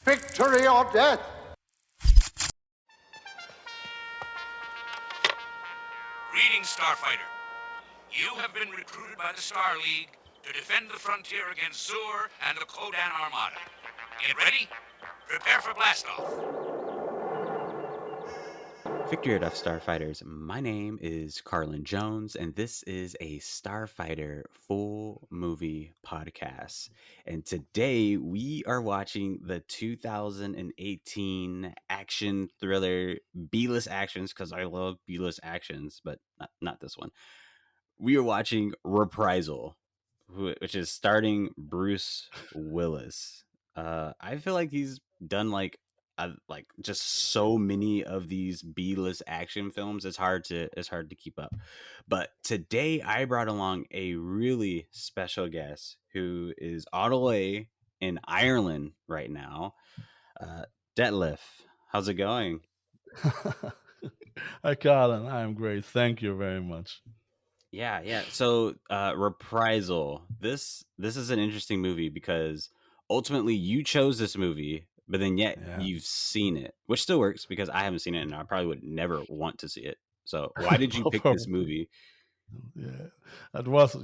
Victory or death! Greetings, Starfighter. You have been recruited by the Star League to defend the frontier against Zur and the Kodan Armada. Get ready? Prepare for blastoff. Victory Death Starfighters. My name is Carlin Jones, and this is a Starfighter full movie podcast. And today we are watching the 2018 action thriller B-list actions, because I love B-list actions, but not this one. We are watching Reprisal, which is starring Bruce Willis. I feel like he's done like just so many of these B-list action films. It's hard to keep up. But today I brought along a really special guest who is all the way in Ireland right now. Detlef, how's it going? Hi, Colin. I'm great. Thank you very much. Yeah. So, Reprisal. This is an interesting movie because ultimately you chose this movie, but then yet you've seen it, which still works because I haven't seen it and I probably would never want to see it. So, why did you pick this movie? Yeah, it was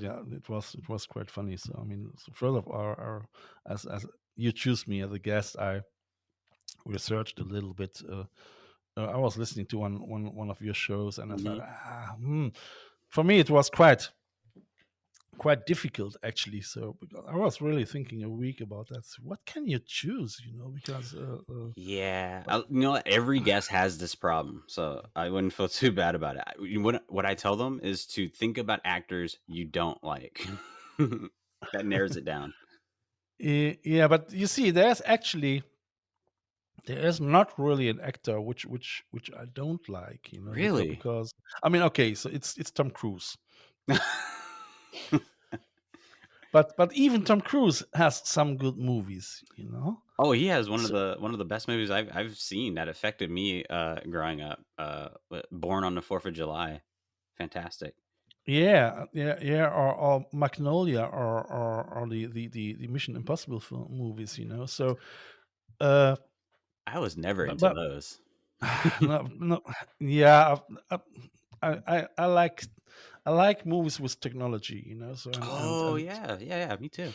quite funny. So I mean, so first of all, as you choose me as a guest, I researched a little bit. I was listening to one of your shows, and I thought, for me, it was quite difficult actually. So because I was really thinking a week about that. So what can you choose? Because every guest has this problem, so I wouldn't feel too bad about it. What I tell them is to think about actors you don't like. That narrows it down. Yeah, but you see, there is not really an actor which I don't like. Really? Because I mean, okay, so it's Tom Cruise. But even Tom Cruise has some good movies. Oh, he has one of the best movies I've seen that affected me growing up. Born on the 4th of July, fantastic. Yeah, or Magnolia, or the Mission Impossible film movies. So, I was never into those. no, yeah, I like movies with technology. So yeah, me too.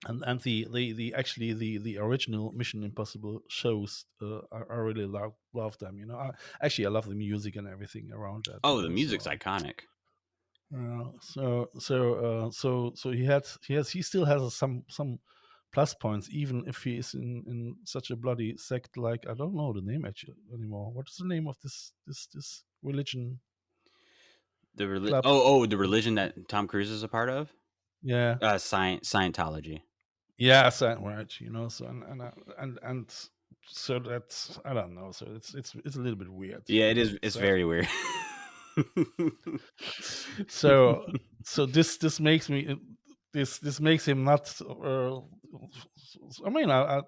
And the actually the original Mission Impossible shows, I really love them. I love the music and everything around that. Oh, the music's iconic. So he still has some plus points, even if he is in such a bloody sect. Like, I don't know the name actually anymore. What is the name of this religion? The religion that Tom Cruise is a part of. Yeah, Scientology. Yeah, right. So and so that's, I don't know. So it's a little bit weird. Yeah, it is. It's very weird. So this makes me this makes him not. I mean, I'm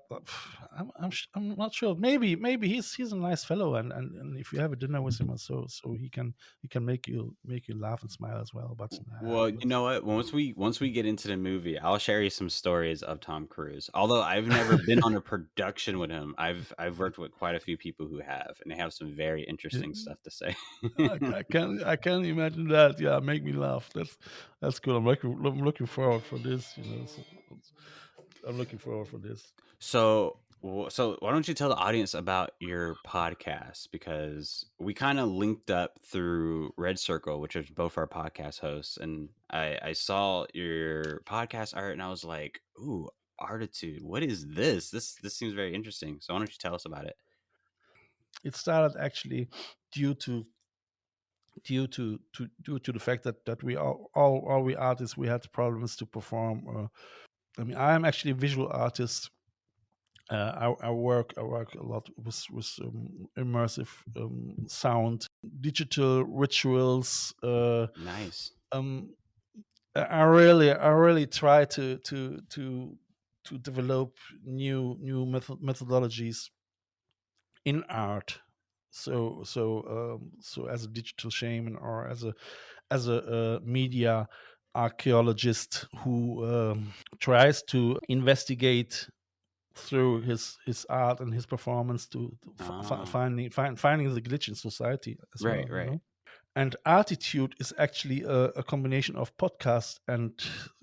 not sure. Maybe he's a nice fellow, and if you have a dinner with him, so he can make you laugh and smile as well. But well, you know what? Once we get into the movie, I'll share you some stories of Tom Cruise. Although I've never been on a production with him, I've worked with quite a few people who have, and they have some very interesting stuff to say. I can imagine that. Yeah, make me laugh. That's good. I'm looking forward for this. I'm looking forward for this. So why don't you tell the audience about your podcast? Because we kind of linked up through Red Circle, which is both our podcast hosts, and I saw your podcast art, and I was like, "Ooh, Arteetude! What is this? This seems very interesting." So why don't you tell us about it? It started actually due to the fact that we all we artists, we had problems to perform. I mean, I am actually a visual artist. I work a lot with immersive sound, digital rituals. Nice. I really try to develop new methodologies in art. So as a digital shaman, or as a media archaeologist who tries to investigate through his art and his performance to Oh, finding the glitch in society as right, well, you right. know. And Arteetude is actually a combination of podcast and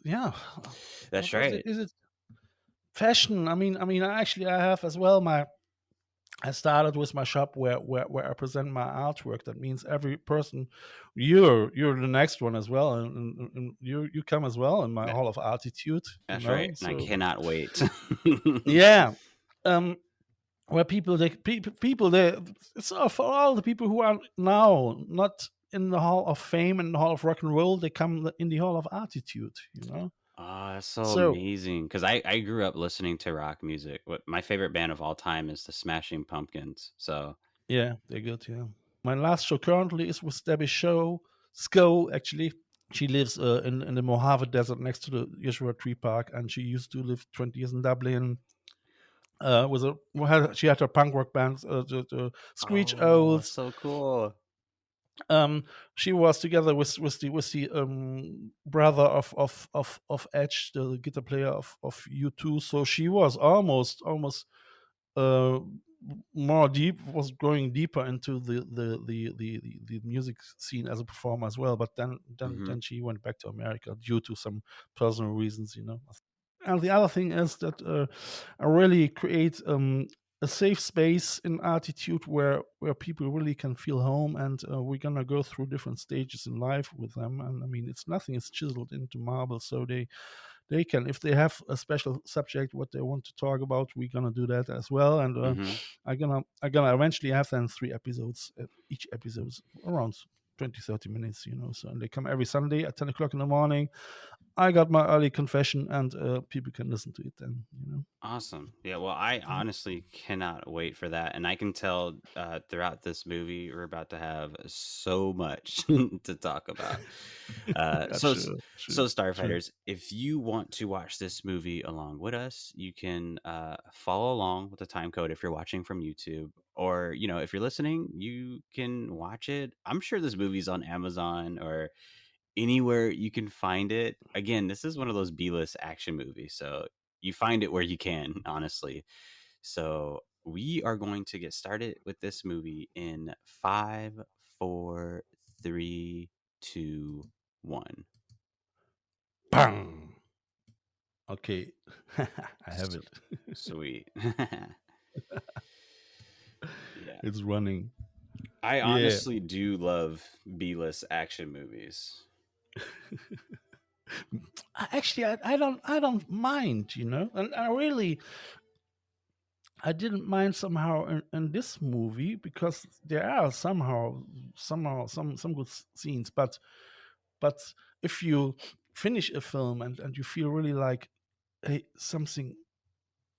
yeah, That's what was right. it? Is it fashion? I have as well my. I started with my shop where I present my artwork. That means every person, you're the next one as well, and you come as well in my That, Hall of Arteetude, you that's right. know. And I So cannot wait. yeah, um, where people they so for all the people who are now not in the Hall of Fame and the Hall of Rock and Roll, they come in the Hall of Arteetude, you know. Oh, that's so So amazing. Because I grew up listening to rock music. What my favorite band of all time is the Smashing Pumpkins. So, yeah, they're good. Yeah, my last show currently is with Debbie Sco actually. She lives in the Mojave Desert next to the Yeshua Tree Park, and she used to live 20 years in Dublin. She had her punk rock band, the Screech oh, Owls. so cool. Um, she was together with the brother of Edge, the guitar player of U2. So she was almost uh, more deep, was going deeper into the music scene as a performer as well. But then then Hmm. then she went back to America due to some personal reasons, you know. And the other thing is that I really create a safe space in Arteetude where people really can feel home, and we're gonna go through different stages in life with them. And I mean, it's nothing is chiseled into marble, so they can, if they have a special subject what they want to talk about, we're gonna do that as well. And Hmm. I'm gonna eventually have then 3 episodes, each episode's around 20-30 minutes, you know. So, and they come every Sunday at 10 o'clock in the morning. I got my early confession, and people can listen to it then, you know. Awesome. Yeah, well, I Yeah. honestly cannot wait for that. And I can tell throughout this movie, we're about to have so much to talk about. Uh, Yeah, so, sure, so sure. Starfighters, if you want to watch this movie along with us, you can follow along with the time code if you're watching from YouTube. Or, if you're listening, you can watch it. I'm sure this movie's on Amazon or anywhere you can find it. Again, this is one of those B-list action movies, so you find it where you can, honestly. So we are going to get started with this movie in 5, 4, 3, 2, 1. Bang. Okay, I have S- it. Sweet. Yeah. It's running. I Yeah. honestly do love B-list action movies. Actually, I don't mind, you know, and I didn't mind somehow in this movie because there are somehow some good scenes, but if you finish a film and you feel really like, hey, something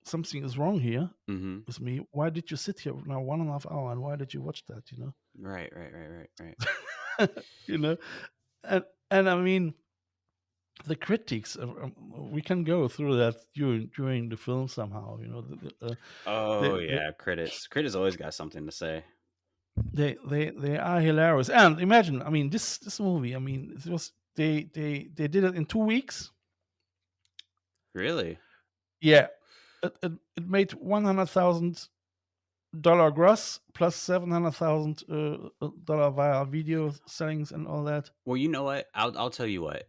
is wrong here Hmm. with me. Why did you sit here now 1.5 hour and why did you watch that? You know, Right, right, right, right, right. you know, and I mean the critics. We can go through that during the film somehow. You know, Oh, they yeah, Critics always got something to say. they are hilarious. And imagine, I mean, this movie. I mean, it was they did it in 2 weeks. Really? Yeah, it made $100,000 gross plus $700,000 via video sellings and all that. Well, you know what? I'll tell you what.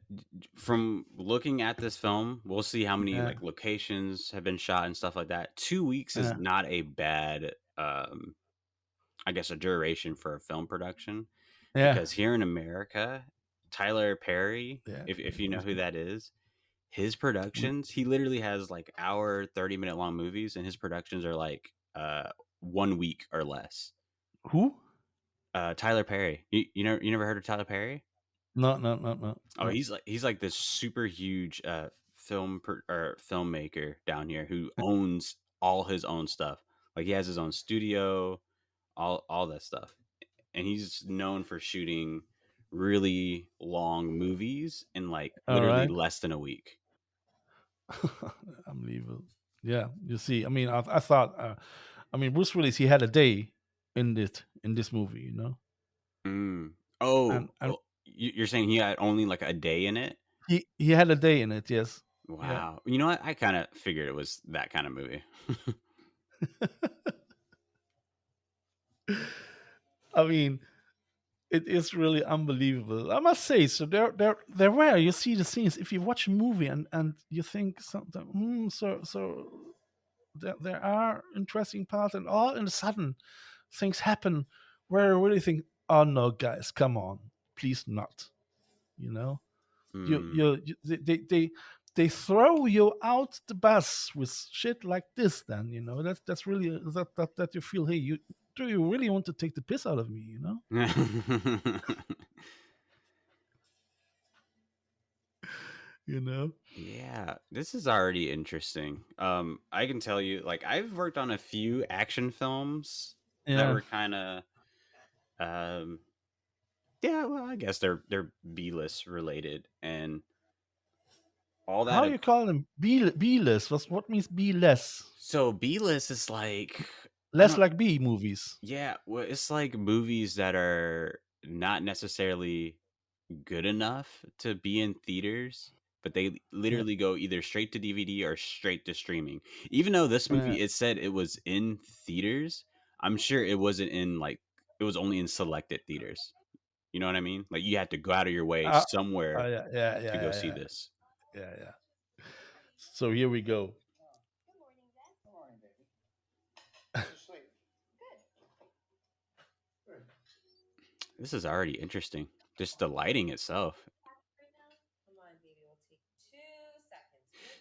From looking at this film, we'll see how many Yeah, like locations have been shot and stuff like that. 2 weeks is yeah, not a bad, I guess, a duration for a film production, yeah, because here in America, Tyler Perry, yeah. if you know He's who good. that is, his We, productions, he literally has like hour, 30-minute long movies, and his productions are like 1 week or less. who? Tyler Perry, you never heard of Tyler Perry? No, no, no, no, Oh, no. he's like this super huge or filmmaker down here who owns all his own stuff. Like he has his own studio, all that stuff, and he's known for shooting really long movies in like All literally right. less than a week. Unbelievable. Yeah, you see, I mean, I thought, I mean, Bruce Willis, he had a day in this movie, you know, Mm. and Oh, you're saying he had only like a day in it? he had a day in it, yes. Yeah. Wow. You know what? I kind of figured it was that kind of movie. I mean, it is really unbelievable. I must say. So there were, you see the scenes. If you watch a movie and you think something, so there are interesting parts, and all in a sudden things happen where I really think, oh no, guys, come on, please not. You know, Hmm. they throw you out the bus with shit like this. Then that's really that you feel, hey, do you really want to take the piss out of me? You know. Yeah, this is already interesting. I can tell you, like, I've worked on a few action films that Yeah. were kind of, um, yeah, well, I guess they're B-list related, and all How that. you call them? B less? What means B less? So B-list is like, I Less don't, like B movies. yeah, well, it's like movies that are not necessarily good enough to be in theaters, but they Yeah. literally go either straight to DVD or straight to streaming. Even though this Yeah. movie, it said it was in theaters, I'm sure it wasn't in, like, it was only in selected theaters. You know what I mean? Like, you had to go out of your way Uh, somewhere yeah, yeah, to yeah, go yeah, see yeah, this. yeah, yeah. So here we go. This is already interesting. Just the lighting itself.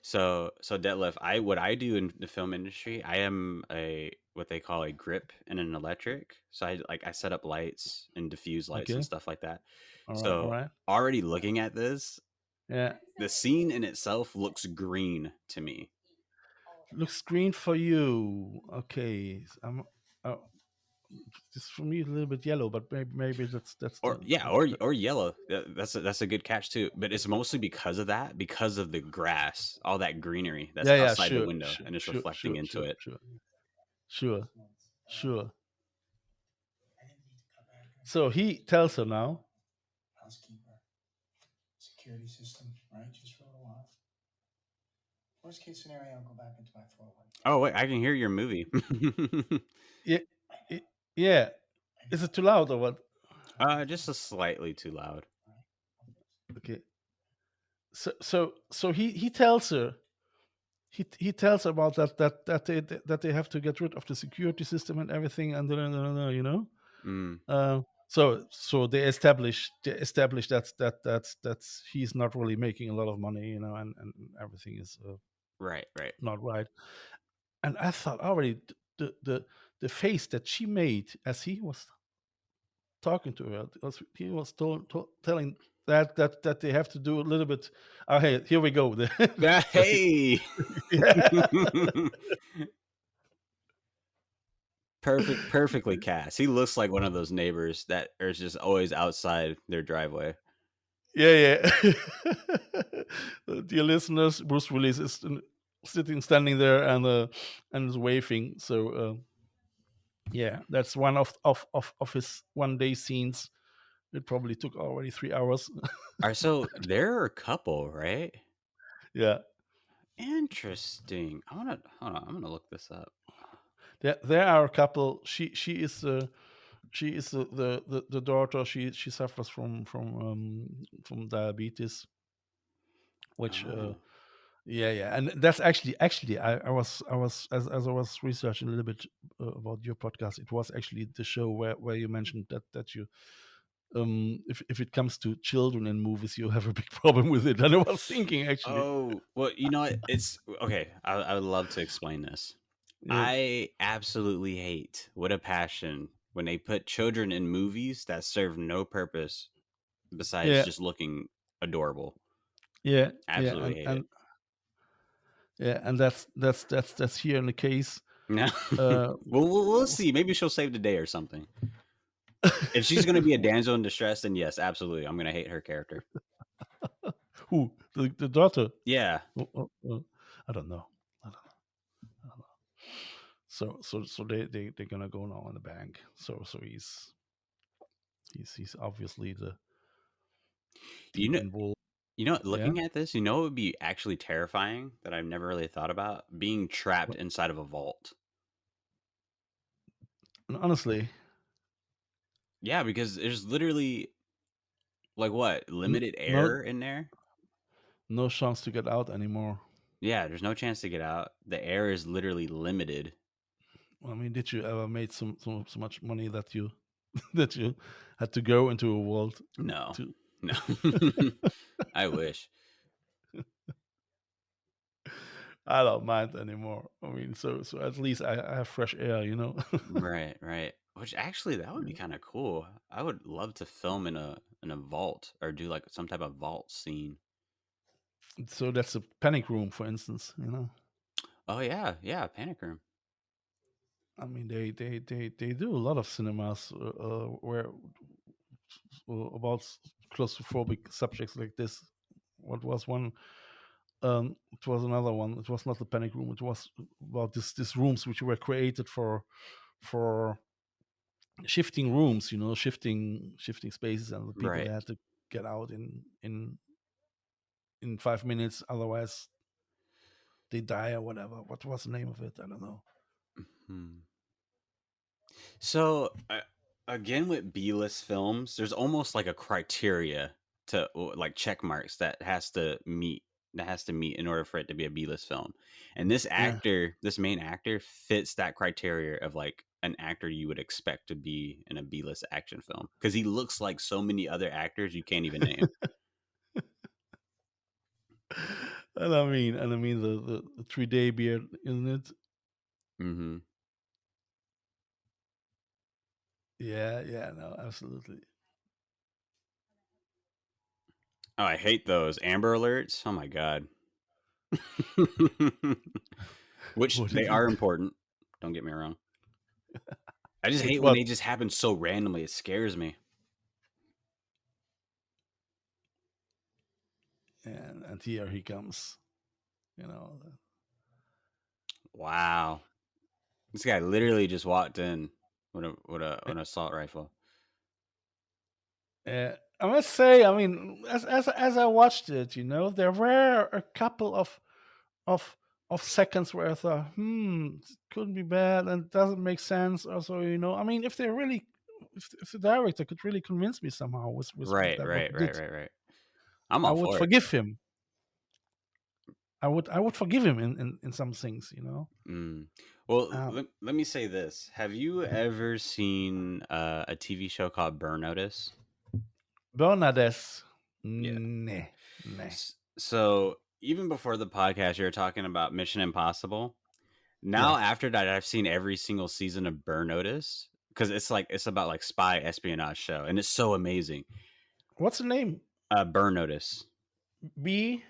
So Detlef, what I do in the film industry, I am a what they call a grip and an electric. So I set up lights and diffuse lights and Okay. stuff like that. All right. All So right. already looking at this, Yeah. the scene in itself looks green to me. Looks green for you. Okay. Uh, this for me is a little bit yellow, but maybe that's Or the, yeah, the or yellow. That's a good catch too. But it's mostly because of that, because of the grass, all that greenery that's yeah, yeah. outside the Sure. window, Sure. and it's Sure. reflecting Sure. into Sure. it. Sure. Sure. Sure. So he tells her now. Housekeeper, security system, right? Just for a little while. Worst case scenario, I'll go back into my 401. Oh wait, I can hear your movie. Yeah. Yeah. Is it too loud or what? Just a slightly too loud. Okay. So he tells her. He tells her about that they have to get rid of the security system and everything, and Mm, so they establish that he's not really making a lot of money, and everything is right, right. not right. And I thought already the face that she made as he was talking to her, he was telling that they have to do a little bit. Oh, hey, here we go. Hey, Yeah. perfectly cast. He looks like one of those neighbors that are just always outside their driveway. Yeah, yeah. Dear listeners, Bruce Willis is standing there and is waving. So yeah, that's one of his one day scenes. It probably took already 3 hours. So they're a couple, right? Yeah, Interesting. I wanna hold on. I'm gonna look this up. there are a couple. She is the daughter. She suffers from diabetes, which Oh, yeah, yeah, and that's actually I was as I was researching a little bit about your podcast. It was actually the show where you mentioned that you if it comes to children in movies, you have a big problem with it. And I was thinking actually, well, you know what? It's okay. I would love to explain this. yeah, I absolutely hate with a passion when they put children in movies that serve no purpose besides yeah, just looking adorable. yeah, yeah, Absolutely and hate it. and yeah, and that's here in the case. No. Uh, Well, we'll see. Maybe she'll save the day or something. If she's going to be a damsel in distress, then yes, absolutely. I'm going to hate her character. who the daughter? Yeah. I don't know. I don't know. I don't know. So they're gonna go now in the bank. So he's obviously the You deep know, involved. You know, Yeah, looking at this, you know, it would be actually terrifying that I've never really thought about being trapped but inside of a vault. honestly, Yeah, because there's literally like what limited no air in there. no chance to get out anymore. Yeah, there's no chance to get out. The air is literally limited. I mean, did you ever made so much money that you that you had to go into a world No, to? no. I wish. I don't mind anymore. I mean, so at least I have fresh air, you know. Right, right. Which actually that would be kind of cool. I would love to film in a vault or do like some type of vault scene. So that's a panic room, for instance. You know, Oh yeah, yeah, panic room. I mean, they do a lot of cinemas where about claustrophobic subjects like this. What was one? It was another one. It was not the panic room. It was about this rooms which were created for shifting rooms. You know, shifting spaces, and the people Right. they had to get out in 5 minutes. Otherwise, they die or whatever. What was the name of it? I don't know. Hmm. So again with B-list films, there's almost like a criteria to like check marks that has to meet in order for it to be a B-list film. And this Yeah. actor, this main actor fits that criteria of like an actor you would expect to be in a B-list action film because he looks like so many other actors you can't even name. And I mean the 3-day beard, isn't it? Hmm. Yeah, yeah, no, absolutely. Oh, I hate those Amber Alerts. Oh my god. Which What they did you? are important. Don't get me wrong. I just Which hate when what? they just happen so randomly. It scares me. And here he comes. You know. Wow. This guy literally just walked in with Uh, an assault rifle. I must say, I mean, as I watched it, you know, there were a couple of seconds where I thought, it couldn't be bad and it doesn't make sense. Also, you know, I mean, if they really, if the director could really convince me somehow with Right, that what right, he right, did, right, right. I'm I all would for it. forgive him. I would forgive him in some things, you know. Mm. Well, Um, let me say this. Have you ever seen a TV show called Burn Notice? Bernadette, Yeah. nah, nah. So even before the podcast, you were talking about Mission Impossible. Now Yeah. after that, I've seen every single season of Burn Notice because it's about like spy espionage show, and it's so amazing. What's the name? Burn Notice. B.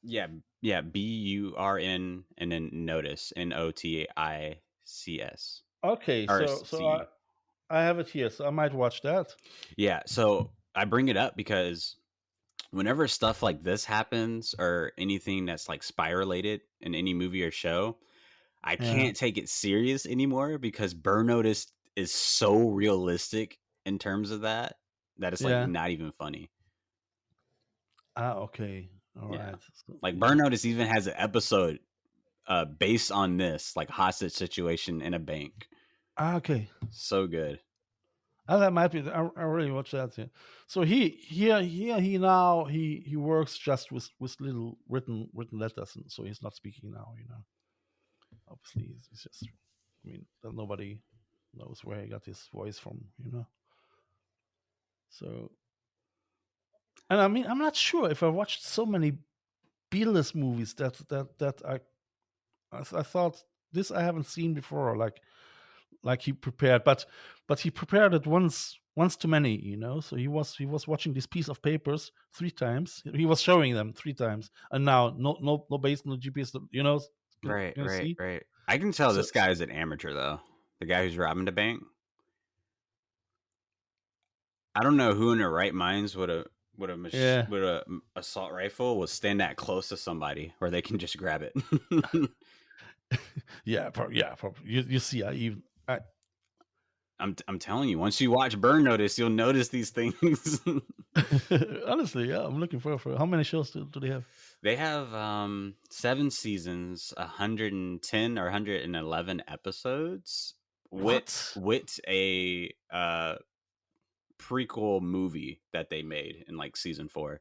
Yeah, yeah. BURN and then Notice NOTICS Okay, or so I CE. I have it here, so I might watch that. Yeah. So I bring it up because whenever stuff like this happens or anything that's like spy related in any movie or show, I Yeah, can't take it serious anymore because Burn Notice is so realistic in terms of that it's like yeah. not even funny. Okay, all Yeah. right. So, Like yeah. Burn Notice even has an episode based on this, like hostage situation in a bank. Okay. So good. That might be. I really watch that. Yeah. So he now he works just with little written letters, and so he's not speaking now. You know, obviously he's just. I mean, that nobody knows where he got his voice from. You know. So, and I mean, I'm not sure if I watched so many B-list movies that I thought this I haven't seen before. Like he prepared, but he prepared it once too many, you know. So he was watching this piece of papers 3 times. He was showing them 3 times, and now no base, no GPS. You know, Right, can you right, see? right. I can tell So this guy is an amateur though. The guy who's robbing the bank. I don't know who in their right minds yeah, would a assault rifle will stand that close to somebody where they can just grab it. yeah, probably. You see, I'm telling you, once you watch Burn Notice, you'll notice these things. Honestly, yeah, I'm looking for how many shows do they have? They have 7 seasons, 110 or 111 episodes What? with a prequel movie that they made in like season 4.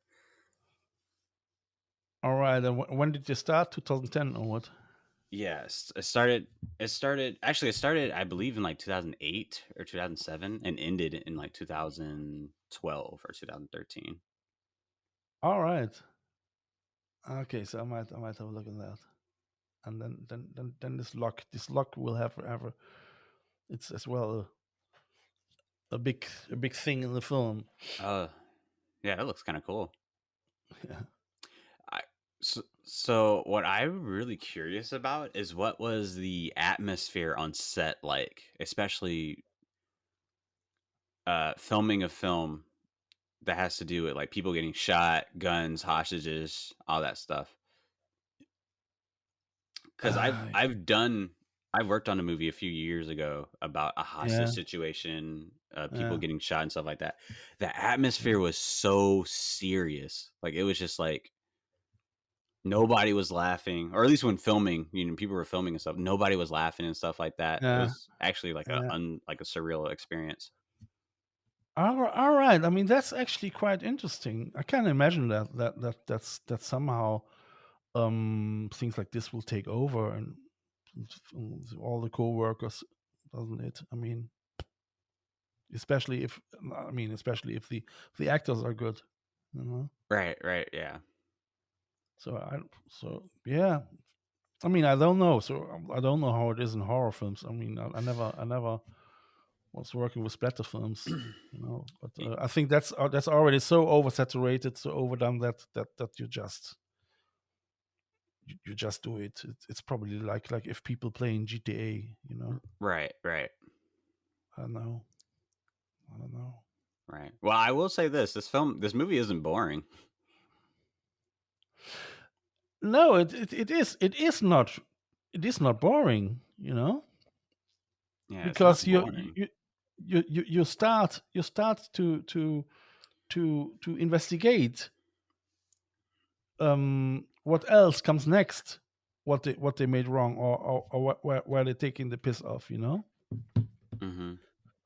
All right, and when did you start? 2010 or what? Yes, it started I believe in like 2008 or 2007 and ended in like 2012 or 2013. All right. Okay, so I might have a look at that, and then this lock will have forever. It's as well a big thing in the film. Yeah, that looks kind of cool. Yeah. So what I'm really curious about is what was the atmosphere on set like, especially filming a film that has to do with like people getting shot, guns, hostages, all that stuff. Because I've worked on a movie a few years ago about a hostage Yeah. situation, people Yeah. getting shot and stuff like that. The atmosphere was so serious. Like it was just like nobody was laughing, or at least when filming, people were filming and stuff. Nobody was laughing and stuff like that. It Yeah. was actually like Yeah. like a surreal experience. All right. I mean, that's actually quite interesting. I can't imagine that somehow things like this will take over and all the co-workers, doesn't it? I mean, especially if the actors are good, you know. Right, yeah. So yeah. I mean, I don't know. So I don't know how it is in horror films. I mean, I never was working with splatter films, you know. But I think that's already so oversaturated, so overdone that you just do it. It's probably like if people play in GTA, you know. Right. I don't know. Right. Well, I will say this movie isn't boring. No, it is not boring, you know. Yeah, Because it's not boring. you start to investigate what else comes next, what they made wrong, or where they're taking the piss off, you know. Mm-hmm.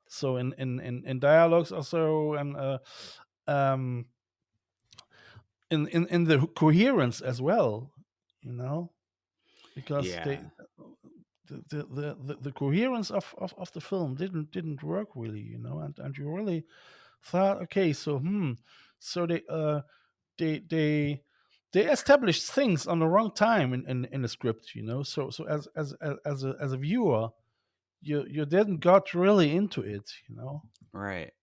So in dialogues also, and in the coherence as well, you know, because Yeah. the coherence of the film didn't work really, you know, and you really thought, okay, so they established things on the wrong time in the script, you know. So as a viewer, you didn't got really into it, you know. Right.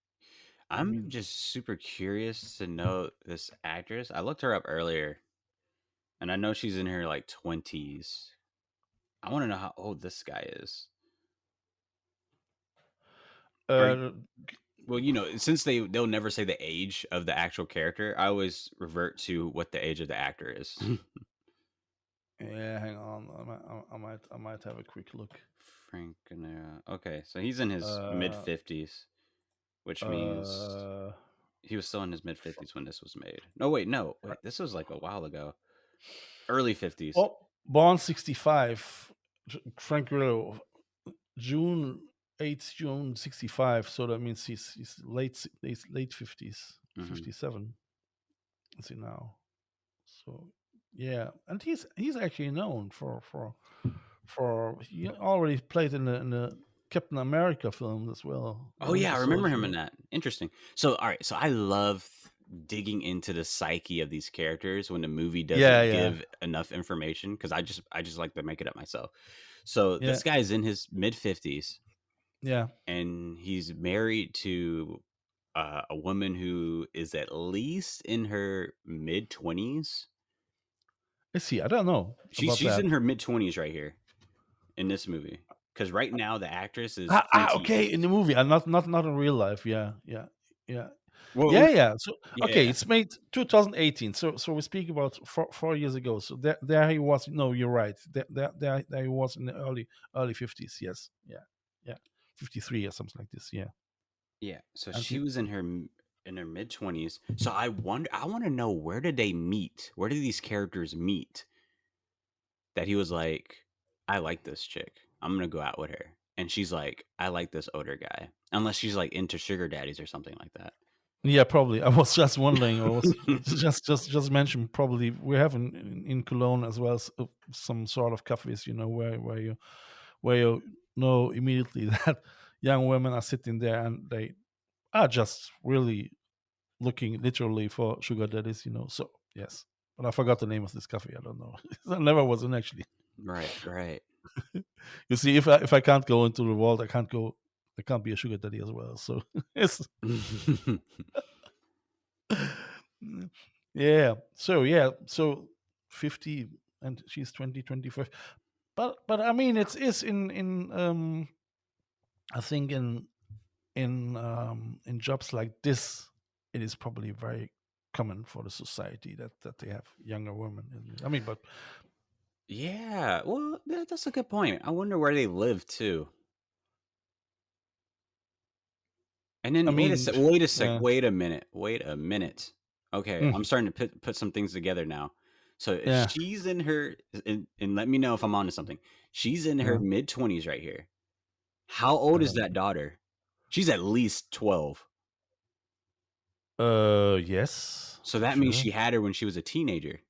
I I'm mean, just super curious to know this actress. I looked her up earlier, and I know she's in her like 20s. I want to know how old this guy is. uh, Well, since they'll never say the age of the actual character, I always revert to what the age of the actor is. yeah, hang on, I might have a quick look. Frank Canera. Okay, so he's in his mid 50s, which means he was still in his mid 50s when this was made. Wait, this was like a while ago. Early 50s. Oh, born 65, Frank Grillo, June 65. So that means he's late 50s, 57. Let's see now. So yeah, and he's actually known for he already played in the Captain America film as well. Oh yeah, I remember him in that. Interesting. So all right, so I love digging into the psyche of these characters when the movie doesn't give enough information, because I just like to make it up myself. So this guy's in his mid 50s. Yeah. And he's married to a woman who is at least in her mid 20s. Is he? I don't know. She's in her mid 20s right here in this movie. Because right now the actress is okay, in the movie, and not in real life. Yeah. Well, yeah. So okay, it's made 2018. So we speak about 4 years ago. So there he was. No, you're right. There he was in the early 50s. Yes. Yeah. 53 or something like this. Yeah. Yeah. So And she was in her mid-20s. So I want to know, where did they meet? Where did these characters meet? That he was like, I like this chick. I'm gonna go out with her. And she's like, I like this older guy. Unless she's like into sugar daddies or something like that. yeah, probably. I was just wondering. I was just mentioned. Probably we have in Cologne as well some sort of cafes, where you know immediately that young women are sitting there and they are just really looking literally for sugar daddies. So yes, but I forgot the name of this cafe. I don't know. I never was in actually. Right. You see, if I can't go into the world, I can't go. I can't be a sugar daddy as well. So it's yeah. So 50 and she's 20, 25. But I mean it's in I think in jobs like this, it is probably very common for the society that they have younger women. I mean, but Yeah. Well, that's a good point. I wonder where they live too. And I then mean, yeah. wait a minute. Okay, Mm, I'm starting to put some things together now. So if yeah, she's in her, and let me know if I'm onto something. She's in her yeah. mid-20s right here. How old is that daughter? She's at least 12. Yes, So that means sure. she had her when she was a teenager,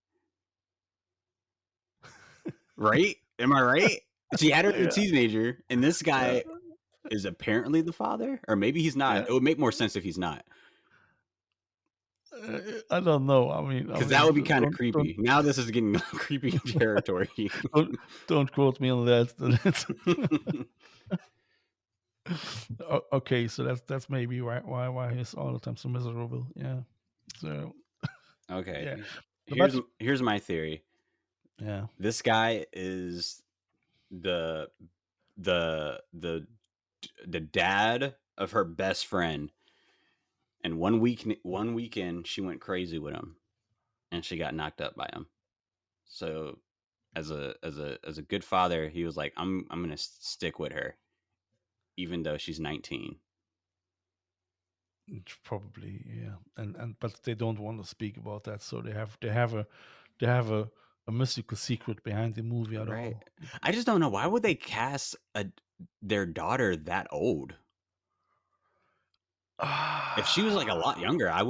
right? Am I right? She had her as a Yeah, teenager, and this yeah, guy is apparently the father, or maybe he's not. yeah. It would make more sense if he's not, I don't know. I mean, because that would be kind of don't creepy. Now this is getting creepy territory. don't quote me on that. Okay, so that's maybe why he's all the time so miserable. Yeah. So Okay, yeah, here's but here's my theory. yeah. This guy is the the the dad of her best friend, and one weekend she went crazy with him, and she got knocked up by him. So as a good father, he was like, I'm gonna stick with her, even though she's 19. Probably, yeah, and but they don't want to speak about that, so they have a mystical secret behind the movie. I don't Right. know. I just don't know, why would they cast their daughter that old? If she was like a lot younger, I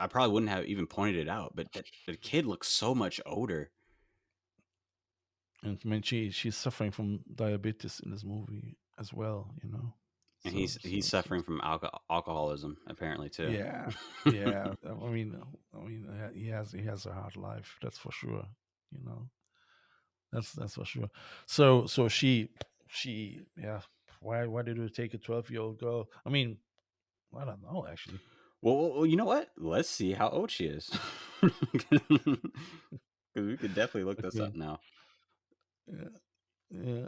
probably wouldn't have even pointed it out. But that the kid looks so much older, And I mean, she's suffering from diabetes in this movie as well. and So he's suffering from alcoholism apparently too. yeah, yeah. I mean, he has a hard life. That's for sure. You know, that's for sure. So she yeah. Why did you take a 12-year-old girl? I mean, I don't know actually. Well, you know what? Let's see how old she is, because we could definitely look this Okay. up now. Yeah. Yeah.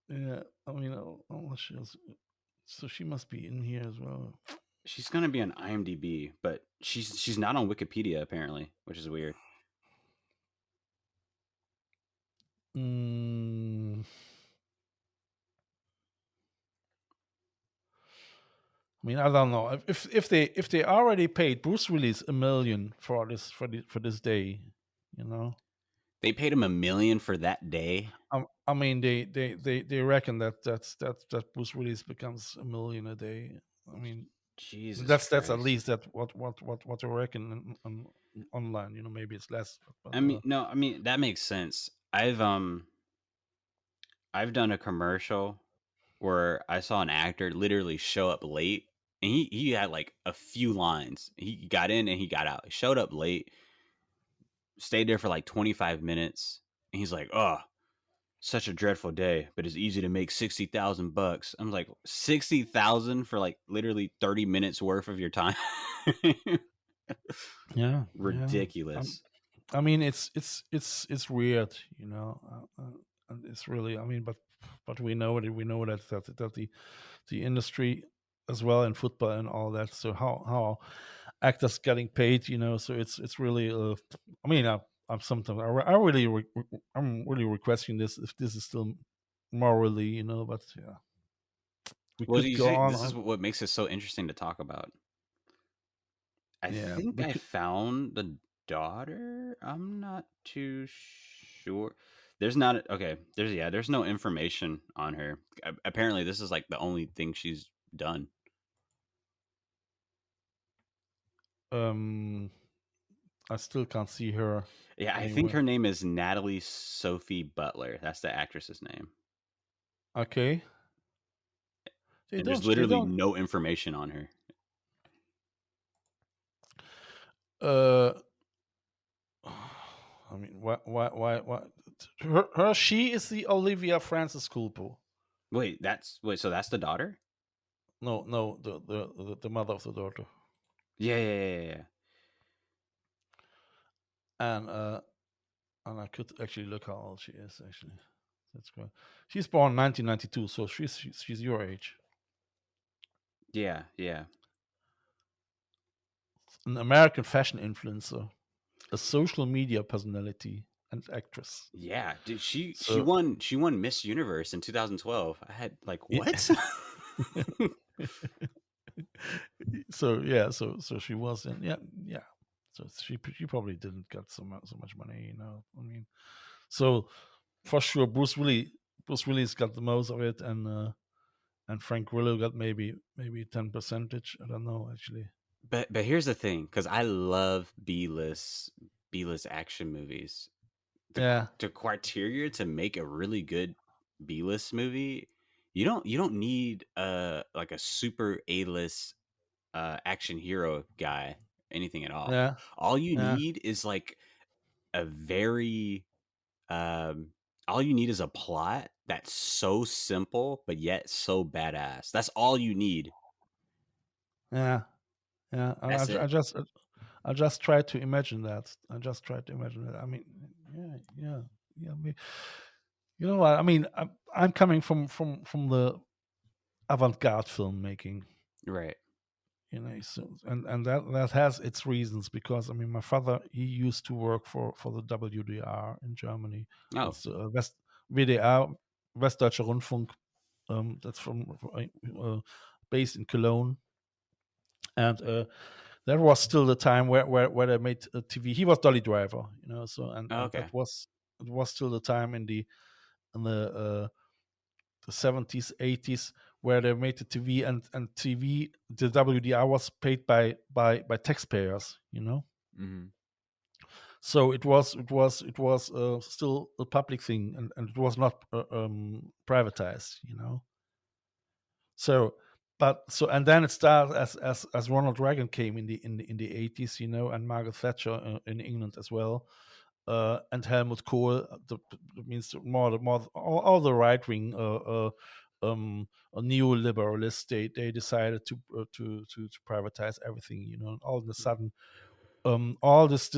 Yeah. I mean, unless so she must be in here as well. She's gonna be on IMDb, but she's not on Wikipedia apparently, which is weird. Mm, I mean, I don't know if they already paid Bruce Willis $1 million for this day, you know. They paid him $1 million for that day. I mean, they reckon that Bruce Willis becomes $1 million a day. I mean, Jesus that's at Christ. least that what they reckon online. Maybe it's less, but I mean, no, I mean that makes sense. I've done a commercial where I saw an actor literally show up late, and he had like a few lines. He got in and he got out. He showed up late, stayed there for like 25 minutes, and he's like, "Oh, such a dreadful day, but it's easy to make $60,000." I'm like, 60,000 for like literally 30 minutes worth of your time? yeah, yeah. Ridiculous. I mean, it's weird, and it's really. I mean, but we know it. We know that the industry as well in football and all that. So how actors getting paid, So it's really. I mean, I'm sometimes I'm really requesting this if this is still morally, But yeah, we Well, could you go see, on. this is what makes it so interesting to talk about. I Yeah, think we I could. found the daughter. I'm not too sure. There's not okay. There's no information on her. Apparently, this is like the only thing she's done. I still can't see her Yeah, I think anywhere. her name is Natalie Sophie Butler. That's the actress's name. Okay. They And there's don't. They literally don't. no information on her. Uh, I mean, why? She is the Olivia Francis Culpo. Wait, so that's the daughter? No, the mother of the daughter. Yeah. And I could actually look how old she is. Actually, that's good. She's born 1992, so she's your age. Yeah. An American fashion influencer, a social media personality, and actress. Yeah, dude, she So won Miss Universe in 2012. I had like yeah. what? so she was in yeah. So she probably didn't get so much money, you know. I mean, so for sure, Bruce Willis got the most of it, and Frank Grillo got maybe 10%. I don't know actually. But here's the thing, because I love B-list action movies. Yeah, The criteria to make a really good B-list movie, you don't need like a super A-list action hero guy, anything at all. yeah, All you yeah, need is like a very all you need is a plot that's so simple but yet so badass. That's all you need. yeah, yeah. That's it. I just tried to imagine that. I mean, yeah. You know what? I mean, I'm coming from the avant-garde filmmaking. Right. You know, so, and that has its reasons, because I mean, my father, he used to work for the WDR in Germany. Oh, That's WDR, Westdeutscher Rundfunk. That's from based in Cologne, and that was still the time where they made TV. He was dolly driver, you know. So and okay. it was still the time in the 70s, 80s, where they made the TV, and TV, the WDR was paid by taxpayers, you know. Mm-hmm. So it was still a public thing, and it was not privatized, you know. So, and then it started as Ronald Reagan came in the 80s, you know, and Margaret Thatcher in England as well, and Helmut Kohl. Means more all the right wing neoliberalists. They decided to privatize everything, you know. And all of a sudden, all this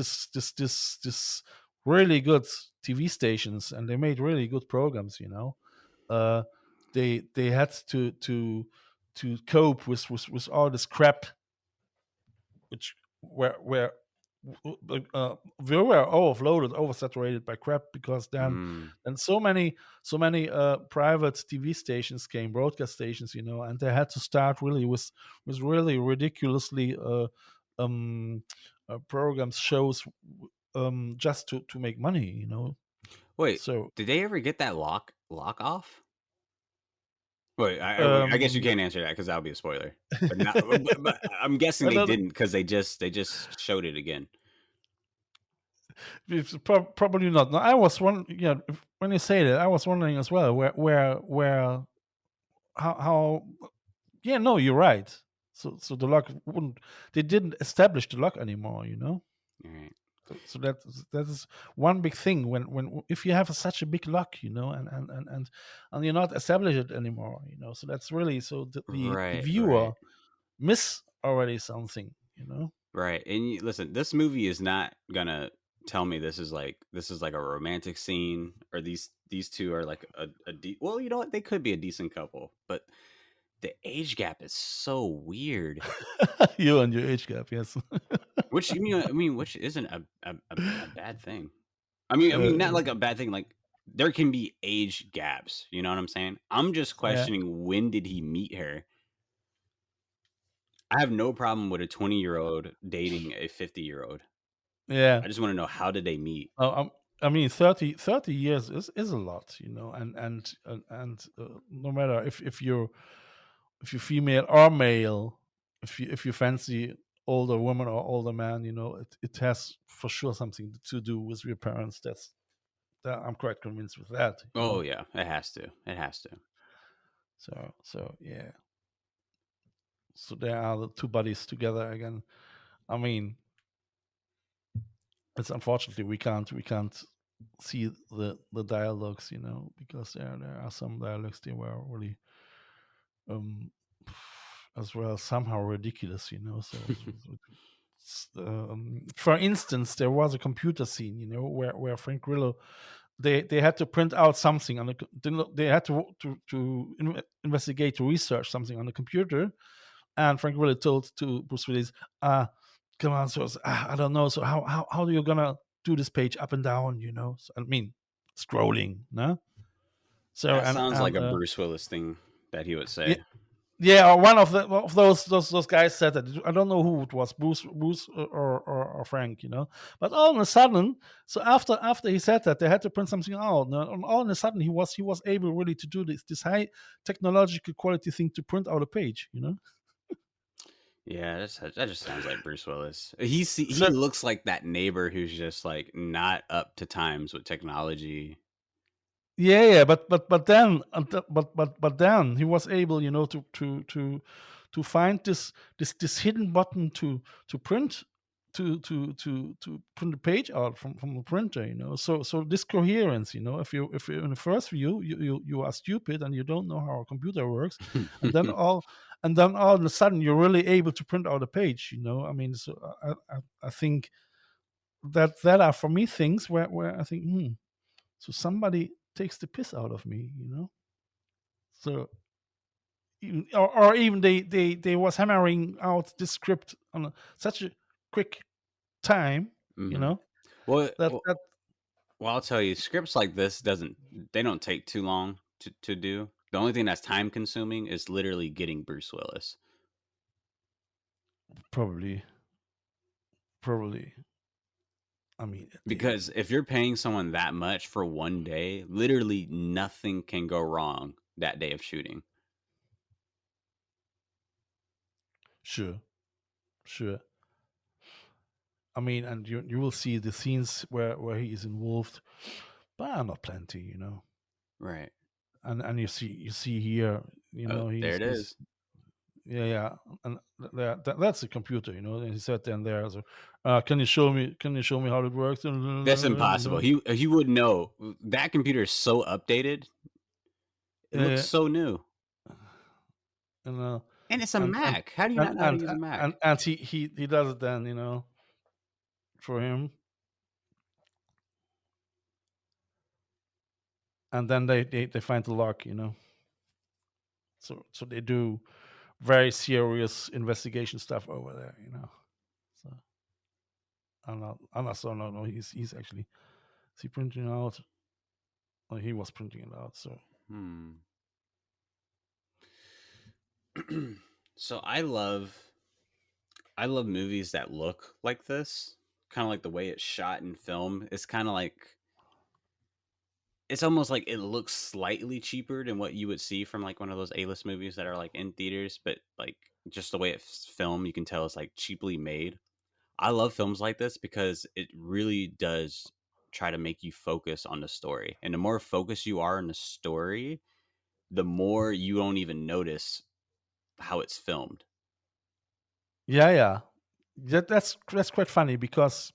really good TV stations, and they made really good programs, you know. They had to cope with all this crap, which where we were overloaded, oversaturated by crap, because then so many private TV stations came, broadcast stations, you know, and they had to start really with really ridiculously programs, shows, just to make money, you know. Wait, So did they ever get that lock off? Wait, I guess you can't answer that because that would be a spoiler. But, not, but I'm guessing they didn't, because they just showed it again. It's probably not. No, I was wondering. Yeah, when you say that, I was wondering as well where how. Yeah, no, you're right. So the lock wouldn't. They didn't establish the lock anymore. You know. All right. So that is one big thing when if you have such a big lock, you know, and you're not established it anymore, you know. So that's really, so the viewer miss already something, you know. Right. And listen, this movie is not gonna tell me this is like a romantic scene, or these two are like a well, you know what, they could be a decent couple, but the age gap is so weird. You and your age gap, yes. Which which isn't a bad thing. I mean, not like a bad thing. Like, there can be age gaps. You know what I'm saying? I'm just Yeah, questioning, when did he meet her? I have no problem with a 20-year-old dating a 50-year-old. yeah. I just want to know, how did they meet? I mean, 30 years is a lot, you know, and no matter if you're female or male, if you fancy older woman or older man, you know, it has for sure something to do with your parents. That I'm quite convinced with that, you Oh know. yeah, it has to. It has to. So yeah. So there are the two buddies together again. I mean, it's unfortunately we can't see the dialogues, you know, because there are some dialogues they were really um as well somehow ridiculous, you know. For instance, there was a computer scene, you know, where Frank Grillo, they had to print out something on they had to investigate, to research something on the computer, and Frank Grillo told to Bruce Willis, come on, so I don't know, so how are you gonna do this page up and down, you know? So, I mean, scrolling, no? So That sounds like and a Bruce Willis thing that he would yeah, say. yeah, one of those guys said that. I don't know who it was, Bruce or Frank, you know. But all of a sudden, so after he said that, they had to print something out. And all of a sudden, he was able really to do this high technological quality thing to print out a page, you know. Yeah, that just sounds like Bruce Willis. He So looks like that neighbor who's just like not up to times with technology. yeah, but then he was able, you know, to find this hidden button to print to print the page out from the printer, you know. So this coherence, you know, if you're in the first view, you are stupid and you don't know how a computer works, and then all of a sudden you're really able to print out a page, you know. I mean, so I think that are for me things where I think, so somebody takes the piss out of me, you know. So or even they was hammering out this script on such a quick time, you Hmm. know, Well, that well, that well, I'll tell you, scripts like this they don't take too long to do. The only thing that's time consuming is literally getting Bruce Willis. probably probably. I mean, Because if you're paying someone that much for one day, literally nothing can go wrong that day of shooting. sure, sure. I mean, and you will see the scenes where he is involved, but are not plenty, you know. Right. And you see here, you Oh, know, there it he's is. yeah, and that's a computer, you know. And he sat down there, so can you show me how it works? You That's know, impossible. He would know. That computer is so updated. It looks uh, so new. and And it's a and and Mac. How do you and not know how to and use a and, Mac? and he does it then, you know, for him, and then they find the lock, you know. So they do very serious investigation stuff over there, you know. So I'm not so no, he's actually, is he printing out? Well, he was printing it out, so Hmm. So I love movies that look like this. Kind of like the way it's shot in film. It's kind of like, it's almost like it looks slightly cheaper than what you would see from like one of those A-list movies that are like in theaters, but like just the way it's filmed, you can tell it's like cheaply made. I love films like this because it really does try to make you focus on the story. And the more focused you are on the story, the more you don't even notice how it's filmed. yeah. That's quite funny because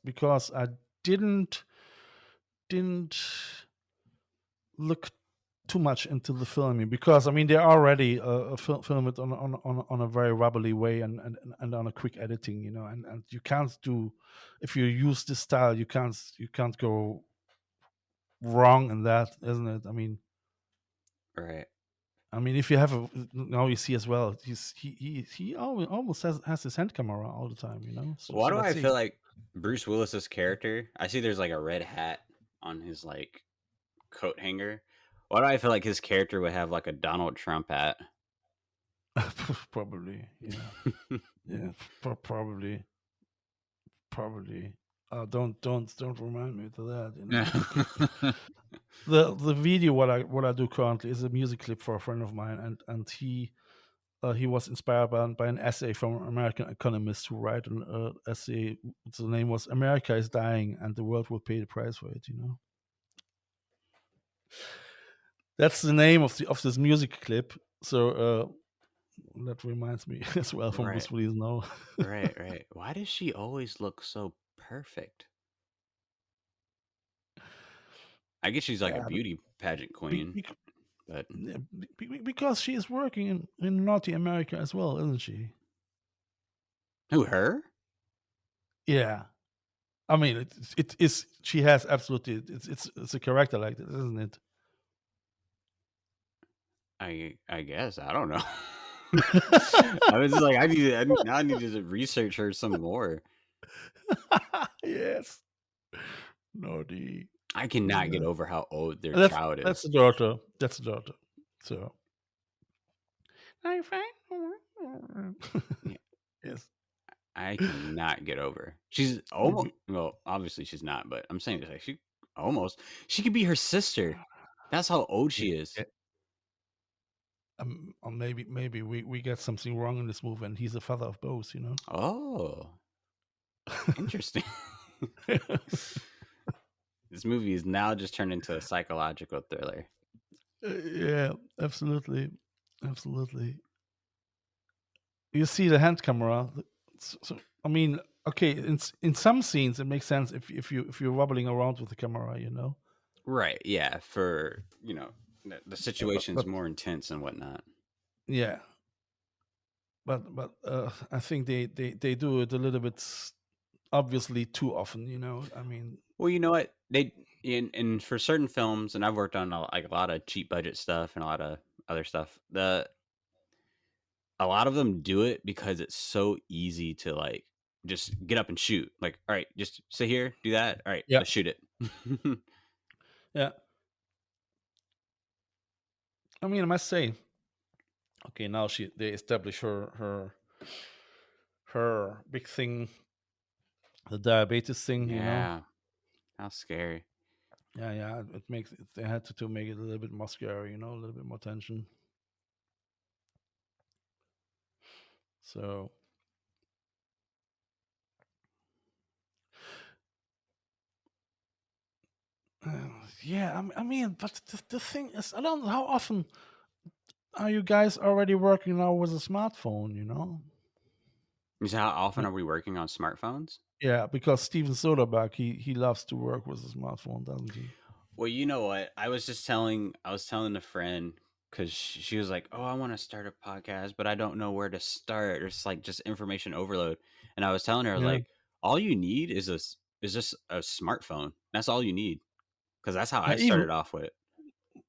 I didn't didn't look too much into the filming, because I mean they already film it on a very rubbly way, and on a quick editing, you know, and you can't do, if you use this style, you can't go wrong in that, isn't it? Right. I mean, if you have now you see as well, he almost has his hand camera all the time, you know. So Why so do let's I feel see. like Bruce Willis's character? I see there's like a red hat on his like coat hanger. Why do I feel like his character would have like a Donald Trump hat? Probably, yeah, probably. Don't remind me to that. The video what I do currently is a music clip for a friend of mine, and he was inspired by an essay from an American economist who wrote an essay. The name was "America is Dying and the World Will Pay the Price for It." That's the name of this music clip. So that reminds me as well from Right. Bruce Willis now. Right. Why does she always look so perfect? I guess she's like a Yeah, beauty pageant be- queen, be- but yeah, because she is working in Naughty America as well, isn't she? who, her? Yeah, I mean it is. She has absolutely. It's a character like this, isn't it? I guess I don't know. I was like, now I need to research her some more. Yes, Naughty. I cannot get Yeah. over how old their That's child that's the is. daughter. That's the daughter. So. Are you fine? Yeah, Yes. I cannot get over. She's almost, well, obviously she's not, but I'm saying like she could be her sister. That's how old she is. Yeah. Or maybe we get something wrong in this movie, and he's the father of both. Oh, interesting. This movie is now just turned into a psychological thriller. Yeah, absolutely. You see the hand camera. So I mean, okay, in some scenes it makes sense if you're wobbling around with the camera. Right. Yeah. For, the situation's but more intense and whatnot. yeah, but I think they do it a little bit obviously too often. I mean, Well, you know what? They in for certain films, and I've worked on a lot of cheap budget stuff and a lot of other stuff. A lot of them do it because it's so easy to like just get up and shoot. Like, all right, just sit here, do that. All right, yeah, let's shoot it. yeah. I mean, I must say, okay, now they establish her big thing, the diabetes thing. Yeah, how scary. Yeah. It makes they had to make it a little bit more scary. A little bit more tension. So. Yeah, I mean, but the thing is, I don't know how often are you guys already working now with a smartphone, You see, how often are we working on smartphones? Yeah, because Steven Soderbergh, he loves to work with a smartphone, doesn't he? Well, you know what? I was telling a friend because she was like, "Oh, I want to start a podcast, but I don't know where to start. It's like just information overload." And I was telling her Yeah. like, all you need is just a smartphone. That's all you need, because that's how I Even started off with it.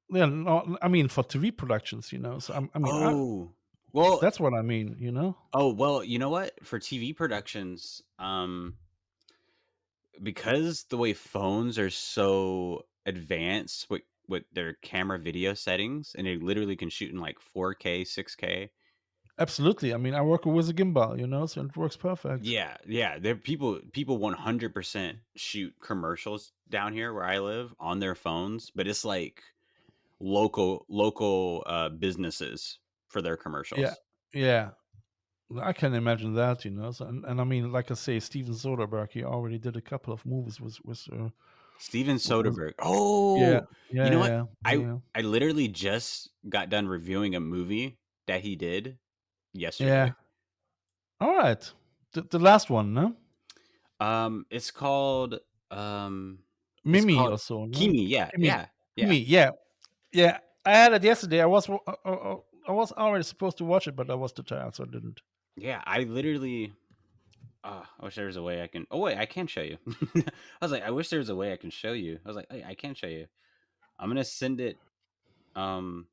yeah, no, I mean for TV productions, So Oh, well, that's what I mean, you know what? For TV productions, because the way phones are so advanced with their camera video settings, and they literally can shoot in like 4K, 6K. Absolutely. I mean, I work with a gimbal, so it works perfect. Yeah. There people 100% shoot commercials down here where I live on their phones, but it's like local businesses for their Yeah, commercials. yeah. I can imagine that, So, and I mean, like I say, Steven Soderbergh, he already did a couple of movies Steven with Soderbergh. yeah, Oh, you know what? I yeah, I literally just got done reviewing a movie that he did yesterday. yeah. All right, the last one, no? It's called um it's Mimi called or so, no? Kimi. Yeah, Kimi, yeah, yeah. Kimi, yeah, yeah. I had it yesterday. I was already supposed to watch it, but I was too tired, so I didn't. Yeah, I literally I wish there was a way I can. Oh wait, I can show you. I was like, I wish there was a way I can show you. I was like, hey, I can show you. I'm gonna send it. Um,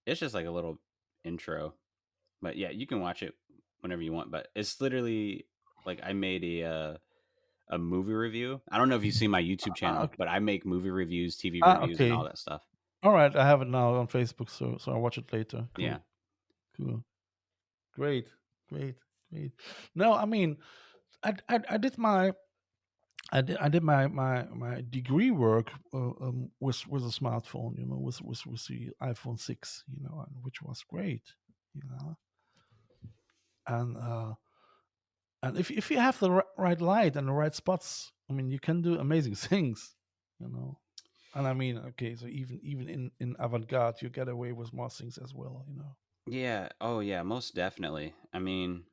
it's just like a little intro, but yeah, you can watch it whenever you want. But it's literally like I made a movie review. I don't know if you see my YouTube channel, Okay. but I make movie reviews, TV reviews, and all Okay. that stuff. All right. I have it now on Facebook, so I'll watch it later. Cool. Yeah. Cool. Great. No, I mean, I did my my degree work with a smartphone, with the iPhone 6, which was great, and if you have the right light and the right spots, I mean, you can do amazing things, And I mean, okay, so even in avant-garde, you get away with more things as well, Yeah. Oh, yeah. Most definitely. I mean,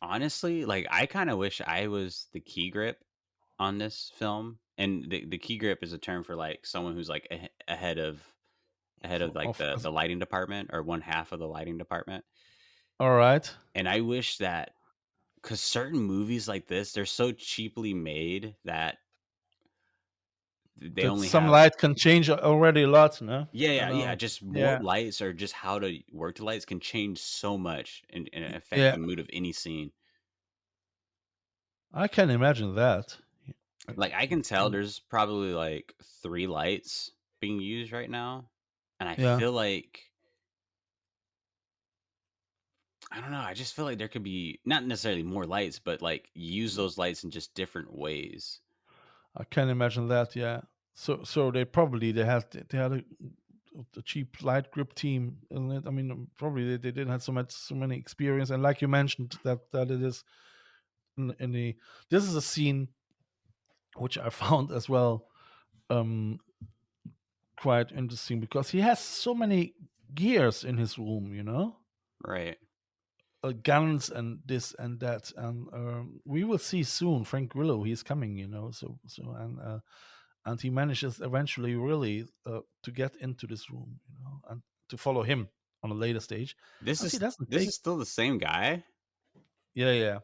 honestly, like I kind of wish I was the key grip on this film, and the key grip is a term for like someone who's like ahead of like the lighting department, or one half of the lighting department. All right. And I wish that, because certain movies like this, they're so cheaply made that they That only some have light can change already a lot, no? yeah. Just more Yeah. lights, or just how to work the lights, can change so much and affect Yeah. the mood of any scene. I can imagine that. Like I can tell there's probably like 3 lights being used right now, and I feel like, I don't know, I just feel like there could be not necessarily more lights, but like use those lights in just different ways. I can imagine that. Yeah. So they had a cheap light grip team, isn't it? I mean, probably they didn't have so many experience, and like you mentioned, that it is in the this is a scene which I found as well quite interesting, because he has so many gears in his room, Right. guns and this and that, and we will see soon Frank Grillo, he's coming, and he manages eventually really to get into this room, and to follow him on a later stage. This He is doesn't this take is still the same guy? yeah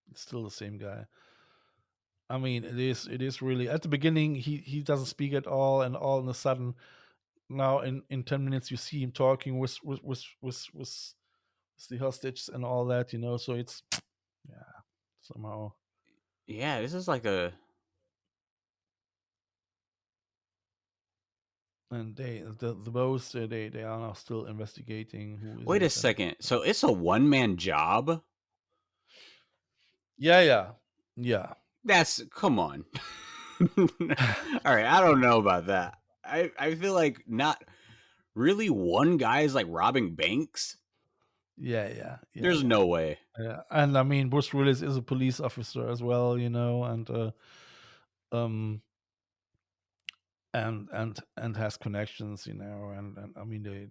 it's still the same guy. I mean, it is really, at the beginning he doesn't speak at all, and all of a sudden now in 10 minutes you see him talking with the hostage and all that, so it's somehow. Yeah, this is like a And the both they are now still investigating who is Wait a it, second. So it's a one-man job? yeah That's, come on. All right, I don't know about that. I feel like not really one guy is like robbing banks. yeah There's no way. yeah. And I mean, Bruce Willis is a police officer as well, and and has connections, and I mean they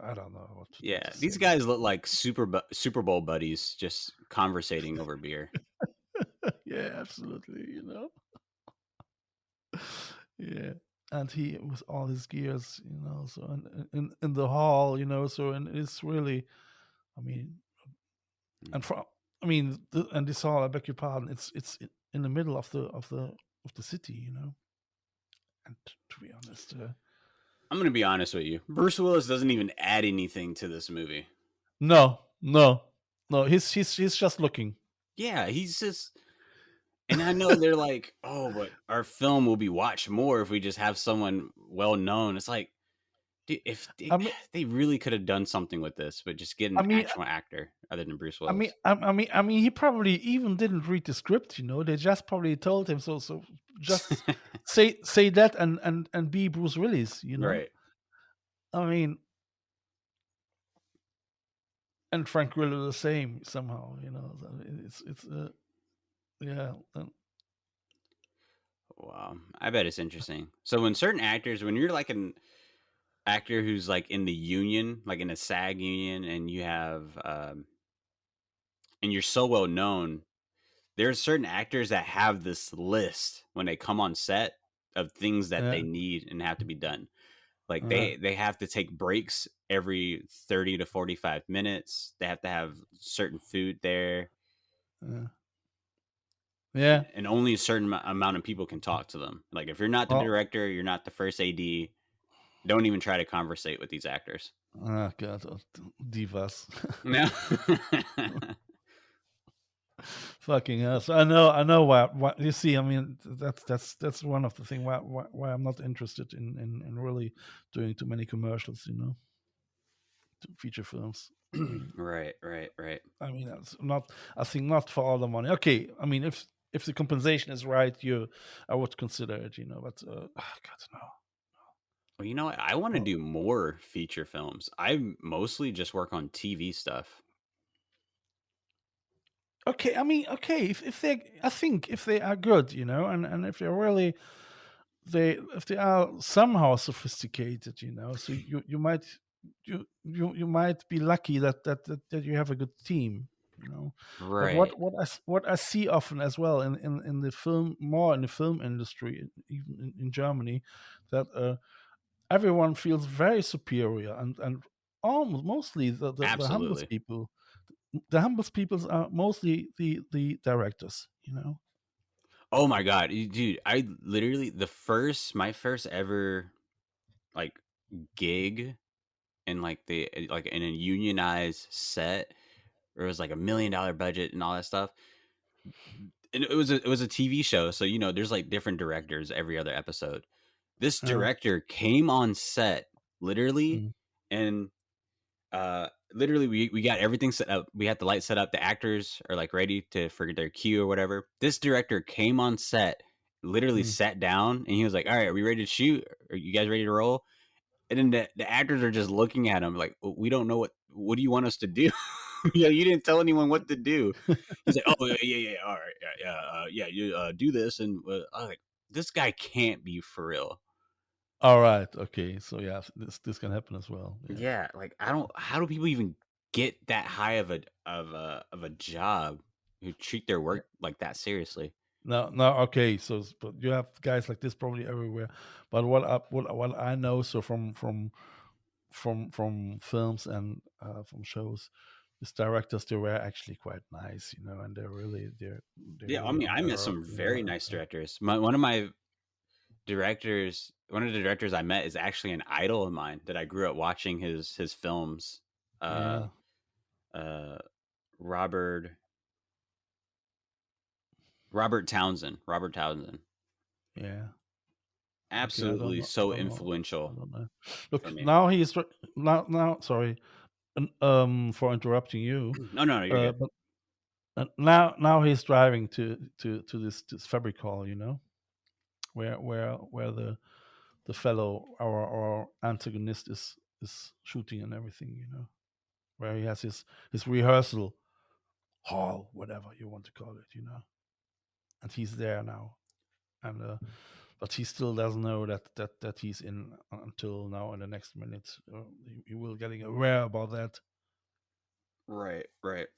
I don't know what to Yeah, say. these guys look like Super Bowl buddies, just conversating over beer. Yeah, absolutely, yeah. And he with all his gears, so in the hall, so, and it's really, I mean, and and this hall, I beg your pardon, it's in the middle of the city, and to be honest, I'm gonna be honest with you. Bruce Willis doesn't even add anything to this movie. no, he's just looking. Yeah, he's just. And I know they're like, oh, but our film will be watched more if we just have someone well known. It's like, dude, if they really could have done something with this, but just get an actual actor other than Bruce Willis. I mean, he probably even didn't read the script. They just probably told him, so just say that and be Bruce Willis. Right. I mean, and Frank Grillo the same somehow. It's yeah. Wow, I bet it's interesting. So when you're like an actor who's like in the union, like in a SAG union, and you have and you're so well known, there's certain actors that have this list when they come on set of things that they need and have to be done. Like they have to take breaks every 30 to 45 minutes. They have to have certain food there. Yeah. And only a certain amount of people can talk to them. Like if you're not the director, you're not the first AD, don't even try to conversate with these actors. Oh God, divas. No. Fucking hell! So I know why. You see, I mean, that's one of the thing why I'm not interested in really doing too many commercials. Feature films. Right. I mean, that's not. I think not for all the money. Okay, I mean, if the compensation is right, I would consider it. But God no. Well, you know what? I want to Well, do more feature films. I mostly just work on TV stuff. okay, I mean, okay, if they, I think if they are good, and if they're really, if they are somehow sophisticated, so you might you might be lucky that you have a good team, But Right. what I see often as well in the film, more in the film industry, even in Germany, that everyone feels very superior, and almost mostly the humblest Absolutely. people. The humblest peoples are mostly the directors. Oh my god, dude! I literally my first ever like gig in like in a unionized set. Where it was like $1 million budget and all that stuff. And it was a TV show, so there's like different directors every other episode. This Uh, director came on set literally, mm, and literally we got everything set up. We had the light set up. The actors are like ready for their cue or whatever. This director came on set, literally mm. sat down, and he was like, "All right, are we ready to shoot? Are you guys ready to roll?" And then the actors are just looking at him like, "We don't know what do you want us to do?" You didn't tell anyone what to do. He's like, "Oh yeah, all right, yeah, you do this." And I was like, "This guy can't be for real." All right. Okay. So yeah, this can happen as well. Yeah. Yeah, like I don't. How do people even get that high of a job who treat their Yeah. work like that seriously? No, no. Okay. So, but you have guys like this probably everywhere. But what I know, so from films and from shows, these directors, they were actually quite nice, and they're Yeah, I really mean, on I met earth, some very nice directors. One of my directors, one of the directors I met is actually an idol of mine that I grew up watching his films. Uh, Yeah. uh, Robert Robert Townsend. Robert Townsend. Yeah. Okay. I don't Absolutely know. so I don't know. I influential don't know. for Look, me. now now. Sorry, for interrupting you. No, no, no, you're good. But now he's driving to this fabric hall, where the fellow, our antagonist, is shooting and everything, where he has his rehearsal hall, whatever you want to call it, and he's there now, and but he still doesn't know that he's in until now. In the next minute, he will getting aware about that, Right, right.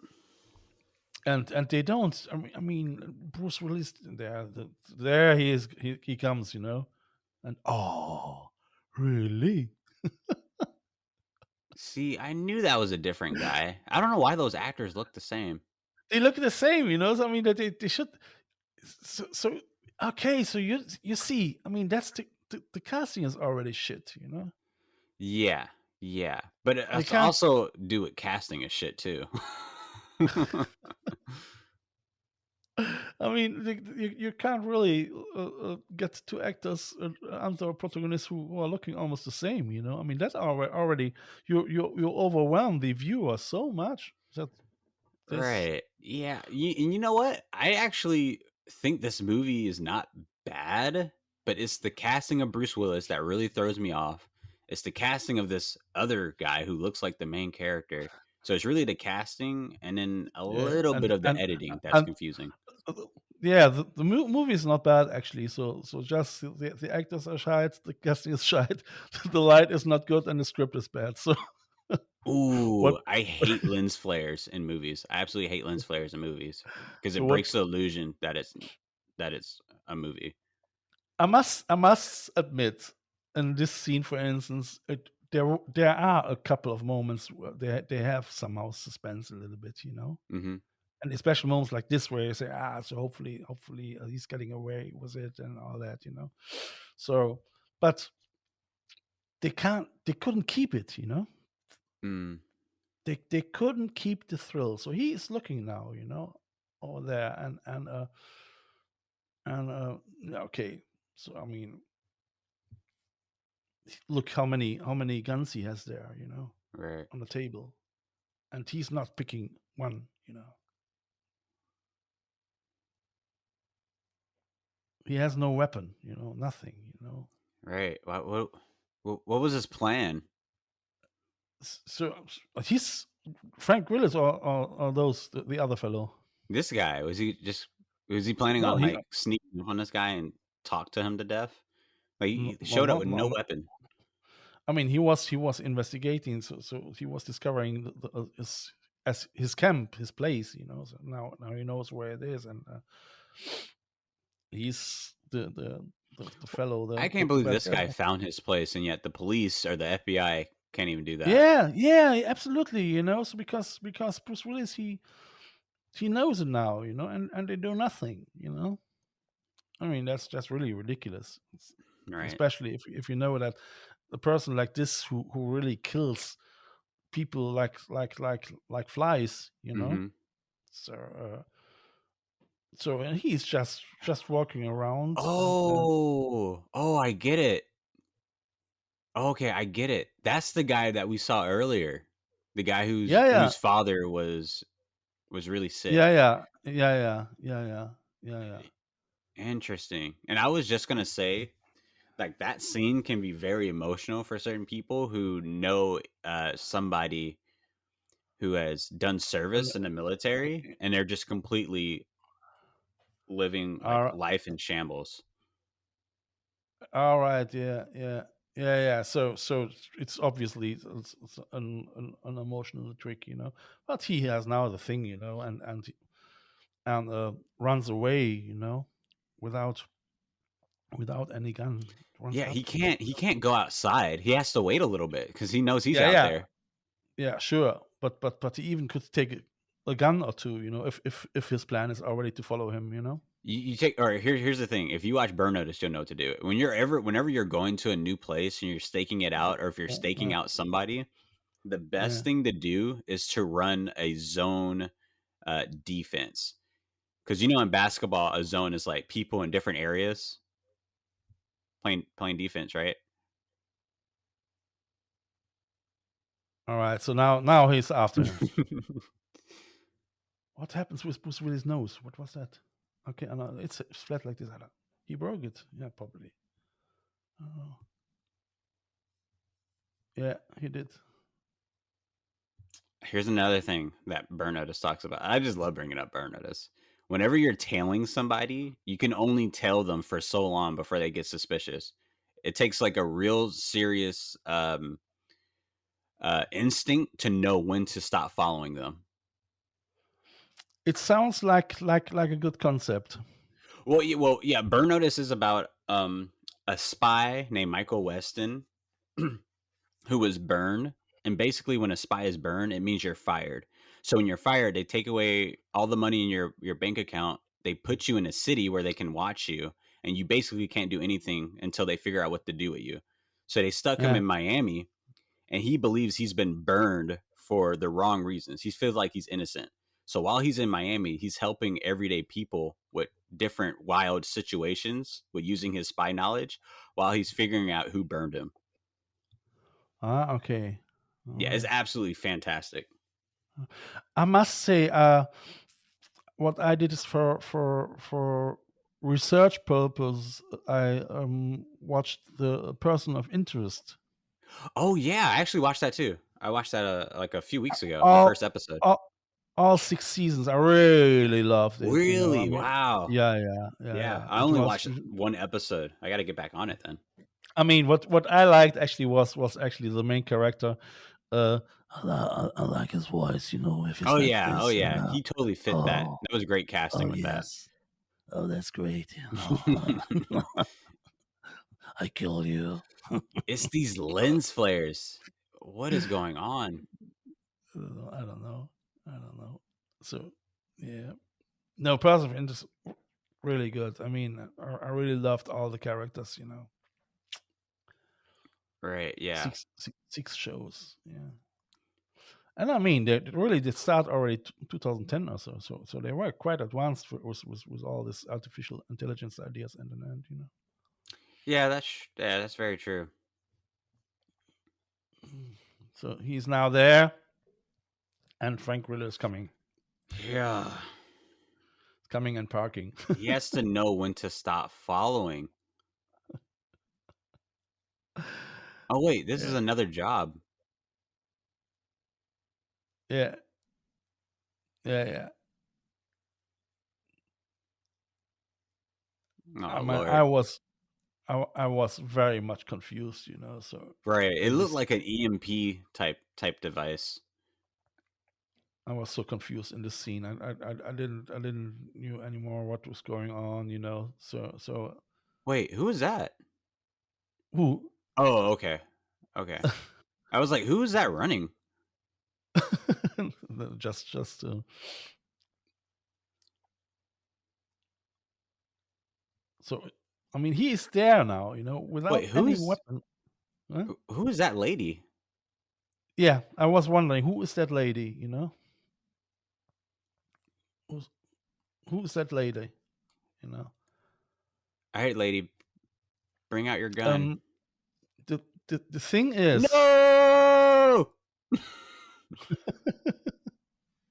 and they don't. I mean, Bruce Willis there he is. He comes, and oh, really? See, I knew that was a different guy. I don't know why those actors look the same. They look the same, So I mean, that they should. So okay, so you see, I mean, that's the casting is already shit, Yeah, yeah. But They it's can't. also do with casting a shit too. I mean, you can't really get two actors under a protagonist who are looking almost the same, I mean, that's already you overwhelm the viewer so much that this. Right. Yeah. And you know what? I actually think this movie is not bad, but it's the casting of Bruce Willis that really throws me off. It's the casting of this other guy who looks like the main character. So it's really the casting and then a Yeah, little bit and of the and editing that's and confusing. uh, yeah, the movie is not bad actually. So just the actors are shite, the casting is shite, the light is not good, and the script is bad. So what? Ooh, I hate lens flares in movies. I absolutely hate lens flares in movies because So it what? breaks the illusion that it's a movie. I must admit, in this scene, for instance, there are a couple of moments where they have somehow suspense a little bit, Hmm. and especially moments like this where you say, so hopefully he's getting away with it and all that, So, but they couldn't keep it, Mm. They couldn't keep the thrill. So he is looking now, over there, and yeah, okay. So I mean, look how many guns he has there, Right. on the table, and he's not picking one. He has no weapon, nothing. Right. What was his plan? So he's Frank Willis, or those the other fellow. This guy, was he planning No, on he like sneaking up on this guy and talk to him to death? Like no, he well, showed up with no no. weapon. I mean, he was investigating, so he was discovering his camp, his place. So now he knows where it is, and he's the fellow, I the can't believe bad this guy guy. found his place, and yet the police or the FBI can't even do that. Yeah, absolutely. So because Bruce Willis, he knows it now, and they do nothing. I mean, that's just really ridiculous, Right. especially if you know that a person like this who really kills people like flies. Mm-hmm. So and he's just walking around, Oh, I get it. Okay, I get it. That's the guy that we saw earlier. The guy yeah whose father was really sick. yeah. Interesting. And I was just gonna say, like, that scene can be very emotional for certain people who know somebody who has done service in the military, and they're just completely living like All life in shambles. all right, yeah. So it's obviously it's an emotional trick, but he has now the thing, and runs away, without any gun. Runs Yeah, up. he can't go outside. He has to wait a little bit because he knows he's Yeah, out yeah, there. yeah. Sure, but he even could take a gun or two, if his plan is already to follow him, You take, or here's the thing. If you watch Burn Notice, you'll know what to do. Whenever you're going to a new place and you're staking it out, or if you're staking out somebody, the best Yeah. thing to do is to run a zone defense. Because in basketball, a zone is like people in different areas playing defense, right? All right. So now he's after him. What happens with Bruce Willis' nose? What was that? Okay, it's flat like this. He broke it. Yeah, probably. Oh. Yeah, he did. Here's another thing that Burn Notice talks about. I just love bringing up Burn Notice. Whenever you're tailing somebody, you can only tail them for so long before they get suspicious. It takes like a real serious instinct to know when to stop following them. It sounds like a good concept. Well, yeah. Burn Notice is about a spy named Michael Weston who was burned. And basically, when a spy is burned, it means you're fired. So when you're fired, they take away all the money in your bank account. They put you in a city where they can watch you, and you basically can't do anything until they figure out what to do with you. So they stuck him Yeah. in Miami, and he believes he's been burned for the wrong reasons. He feels like he's innocent. So while he's in Miami, he's helping everyday people with different wild situations with using his spy knowledge while he's figuring out who burned him. Okay. Yeah, it's absolutely fantastic. I must say, what I did is for research purpose. I watched The Person of Interest. Oh yeah, I actually watched that too. I watched that like a few weeks ago, the All, first episode. all 6 seasons. I really loved it. Really? I mean, wow. yeah. I It only was. watched one episode. I got to get back on it then. I mean, what I liked actually was actually the main character. I like his voice, if it's Oh like yeah, this. he totally fit that. That was great casting with Yes. Oh, that's great. that. I kill you. It's these lens flares. What is going on? I don't know. So, yeah. No, Person of Interest, really good. I mean, I really loved all the characters. Right. Yeah. Six shows. Yeah. And I mean, they really did start already 2010 or so. So they were quite advanced with all this artificial intelligence ideas and then, you know. Yeah, that's very true. So he's now there, and Frank Grillo is coming. Yeah. Coming and parking. He has to know when to stop following. Oh wait, this is another job. Yeah. Yeah. Oh, I mean, Lord. I was very much confused, you know. So Right, it looked like an EMP type device. I was so confused in this scene. I didn't knew anymore what was going on, you know. So Wait, who is that? who? Oh, okay. I was like, who is that running? just so I mean, he is there now, you know, without Wait, any weapon. Huh? who is that lady? Yeah, I was wondering who is that lady, you know? Who is that lady, you know? All right, lady, bring out your gun. The thing is, No.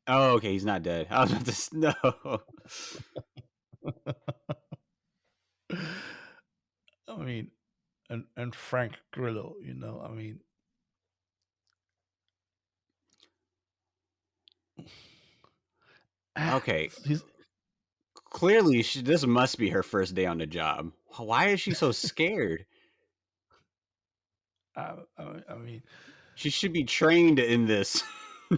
Oh, okay, he's not dead. I was about to no. I mean, and Frank Grillo, you know, I mean, Okay, he's clearly this must be her first day on the job. Why is she so scared? I mean, She should be trained in this. yeah,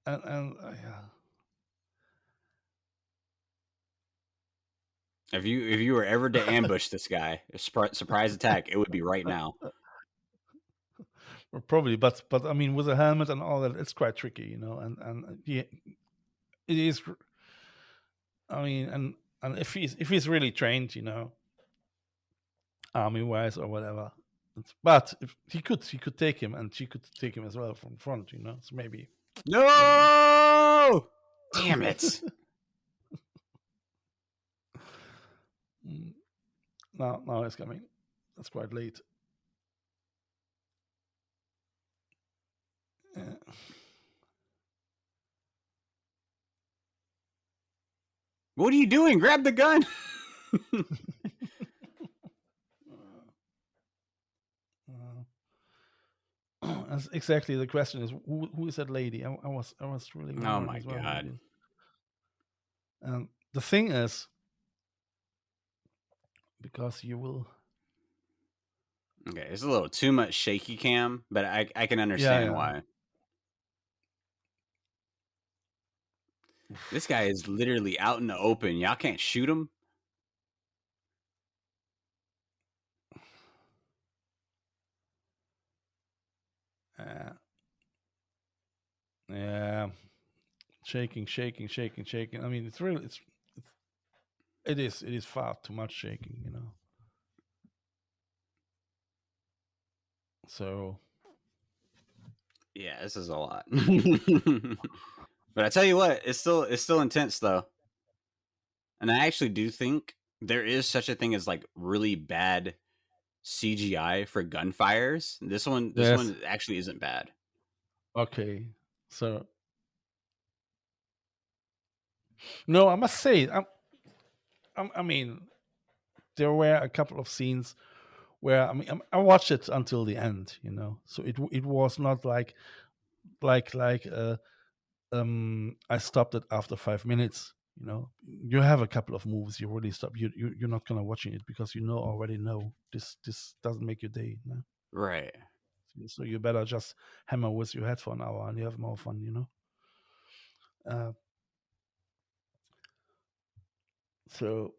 and yeah. If you were ever to ambush this guy, a surprise attack, it would be right now. Probably, but I mean, with a helmet and all that, it's quite tricky, you know. And yeah, it is. I mean, and if he's really trained, you know, army wise or whatever. But if he could take him, and she could take him as well from front, you know. So maybe. No! Damn it! Now it's coming. That's quite late. Yeah. What are you doing? Grab the gun! That's exactly the question: is who is that lady? I was really wondering Oh my as well. god! And the thing is, because you will. Okay, it's a little too much shaky cam, but I can understand why. This guy is literally out in the open. Y'all can't shoot him. Yeah, shaking. I mean, it is far too much shaking, you know. So yeah, this is a lot. But I tell you what, it's still intense though. And I actually do think there is such a thing as like really bad CGI for gunfires. This one actually isn't bad. Okay, so no, I must say, I mean, there were a couple of scenes where I watched it until the end, you know. So it was not like I stopped it after 5 minutes. You know, you have a couple of moves you really stop. You're not gonna watching it because you already know this doesn't make your day. You know? Right. So you better just hammer with your head for an hour and you have more fun. You know. So,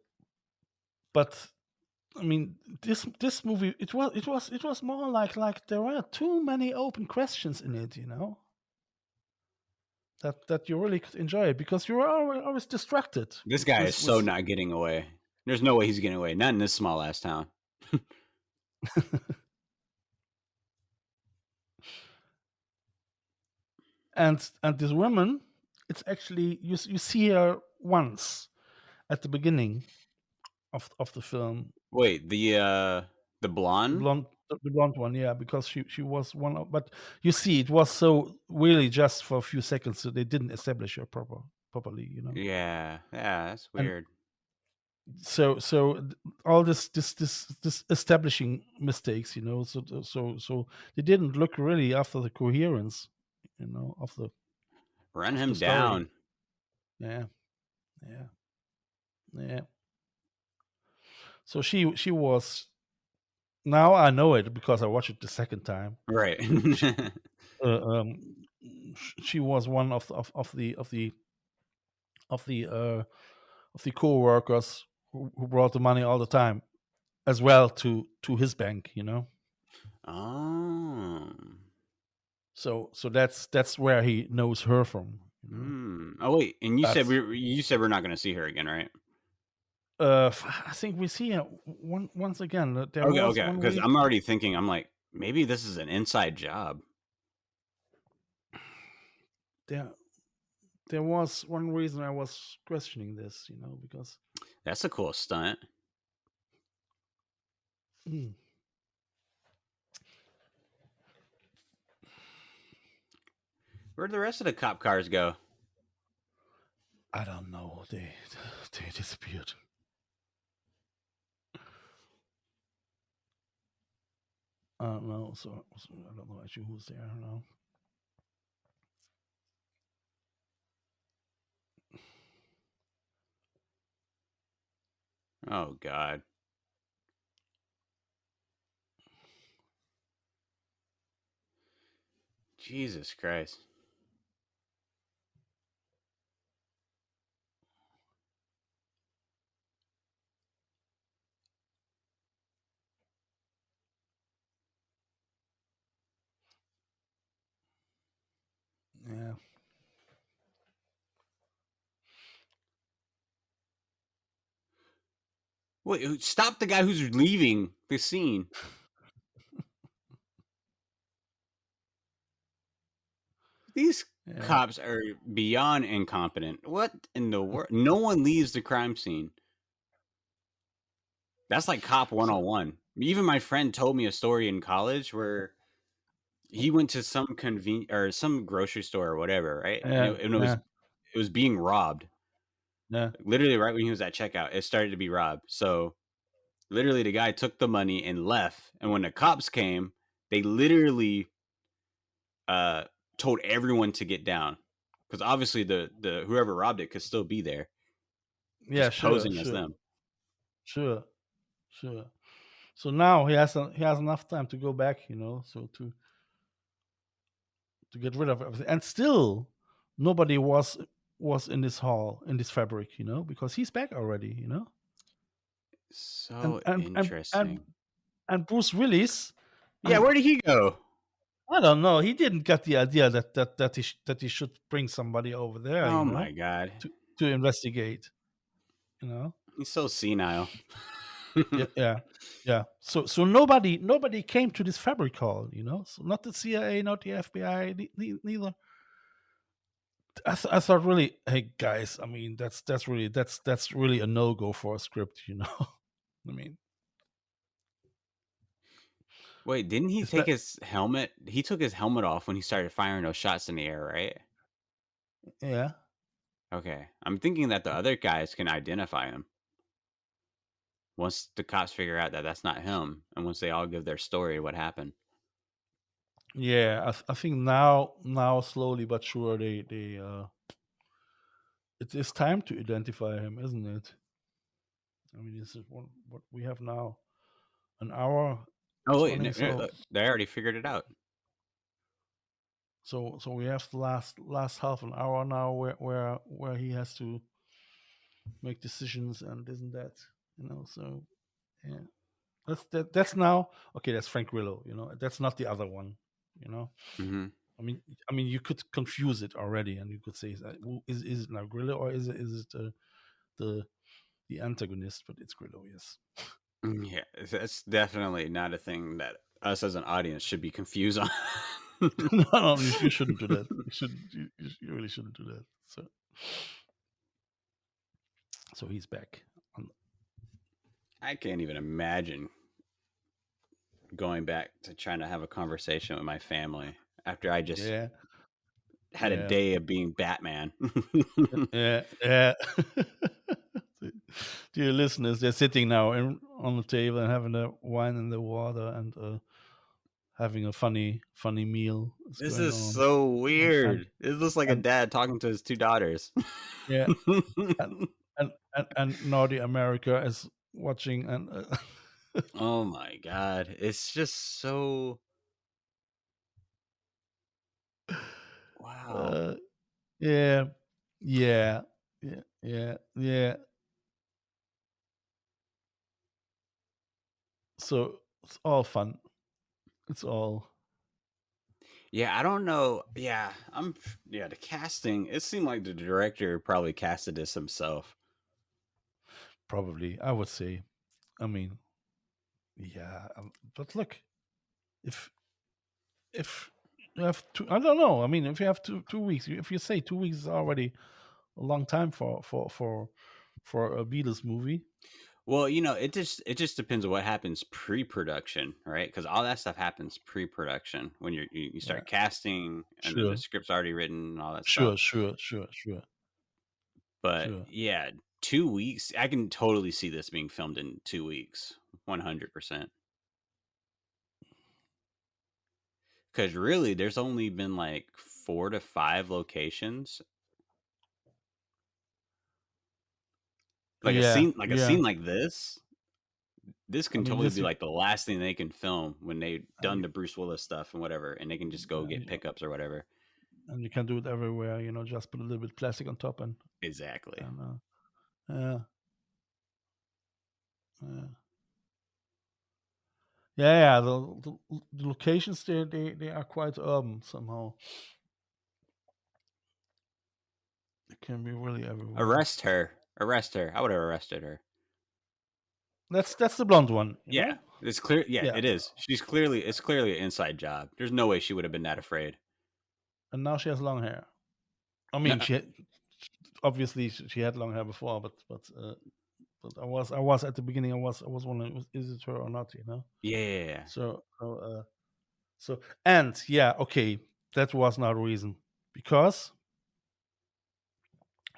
but I mean, this movie it was more like there were too many open questions in it. You know. That you really could enjoy it because you were always distracted. This guy is so not getting away. There's no way he's getting away. Not in this small ass town. and this woman, it's actually you see her once at the beginning of the film. Wait, the blonde? The blonde one, yeah, because she was one of, but you see, it was so really just for a few seconds, so they didn't establish her properly, you know. Yeah, that's And weird. so all this establishing mistakes, you know, so they didn't look really after the coherence, you know, of the Run of him the story. down. Yeah, yeah. So she was. Now I know it because I watched it the second time. Right. She, uh, um, she was one of the co-workers who brought the money all the time, as well to his bank, you know. Oh. So that's where he knows her from, you know. Oh wait, and you said That's we're not going to see her again, right? I think we see her once again. There Okay, was okay. one Because week. I'm already thinking, I'm like, maybe this is an inside job. There was one reason I was questioning this, you know, because That's a cool stunt. Where'd the rest of the cop cars go? I don't know. They disappeared. I don't know. So I don't know actually who's there now. Oh God. Jesus Christ. Yeah. Wait, stop the guy who's leaving the scene. These cops are beyond incompetent. What in the world? No one leaves the crime scene. That's like cop 101. Even my friend told me a story in college where he went to some some grocery store or whatever, right? Yeah. And it was being robbed. Yeah. Literally right when he was at checkout, it started to be robbed. So literally the guy took the money and left. And when the cops came, they literally told everyone to get down. Because obviously the whoever robbed it could still be there. Yeah. Just Sure. posing as them. Sure. So now he has enough time to go back, you know, so to get rid of everything, and still nobody was in this hall, in this fabric, you know, because he's back already, you know. So And interesting. and Bruce Willis, Yeah, where did he go? I don't know. He didn't get the idea that he should bring somebody over there, Oh you my know, God. to investigate, you know. He's so senile. Yeah. So nobody came to this fabric hall, you know. So not the CIA, not the FBI, neither. I thought really, hey guys, I mean that's really a no go for a script, you know. I mean, Wait, didn't he it's take his helmet? He took his helmet off when he started firing those shots in the air, right? yeah. Okay. I'm thinking that the other guys can identify him. Once the cops figure out that that's not him, and once they all give their story, what happened. Yeah, I think now slowly but sure they it is time to identify him, isn't it? I mean, this is what we have now, an hour Oh wait, 20. So they already figured it out. we have the last half an hour now where he has to make decisions and isn't that, you know. So yeah, that's now okay. That's Frank Grillo, you know. That's not the other one, you know. Mm-hmm. I mean, you could confuse it already, and you could say, is it now Grillo, or is it the antagonist? But it's Grillo, yes. Yeah, that's definitely not a thing that us as an audience should be confused on. No, you shouldn't do that. You shouldn't. You really shouldn't do that. So he's back. I can't even imagine going back to trying to have a conversation with my family after I just Yeah, had a yeah, day of being Batman. yeah. Dear listeners, they're sitting now on the table and having the wine and the water and having a funny meal is This going is on. so And weird. It looks like a and dad talking to his two daughters. yeah, and and Naughty America is watching and Oh my god. It's just so wow. uh, yeah, yeah, yeah. So it's all fun. It's all Yeah, I don't know. Yeah, the casting, it seemed like the director probably casted this himself. probably, I would say. I mean, yeah, but look, if you have I don't know. I mean, if you have 2 weeks, if you say 2 weeks is already a long time for a Beatles movie. Well, it just depends on what happens pre-production, right? Because all that stuff happens pre-production when you start Yeah, casting and the sure, script's already written and all that stuff. sure. But yeah, 2 weeks, I can totally see this being filmed in 2 weeks, 100%. Because really, there's only been like 4 to 5 locations. Like Yeah, a scene like this. This I can mean, totally this be like the last thing they can film when they've done and the Bruce Willis stuff and whatever, and they can just go get pickups or whatever. and you can do it everywhere. Just put a little bit plastic on top Exactly. and yeah, yeah. Yeah. The locations they are quite urban somehow. It can be really everywhere. Arrest her. Arrest her. I would have arrested her. That's the blonde one. Yeah. It's clear. Yeah, Yeah. it is. It's clearly an inside job. There's no way she would have been that afraid. And now she has long hair. I No, mean, obviously she had long hair before, but I was at the beginning. I was wondering, is it her or not? yeah. So and yeah, okay, that was not a reason because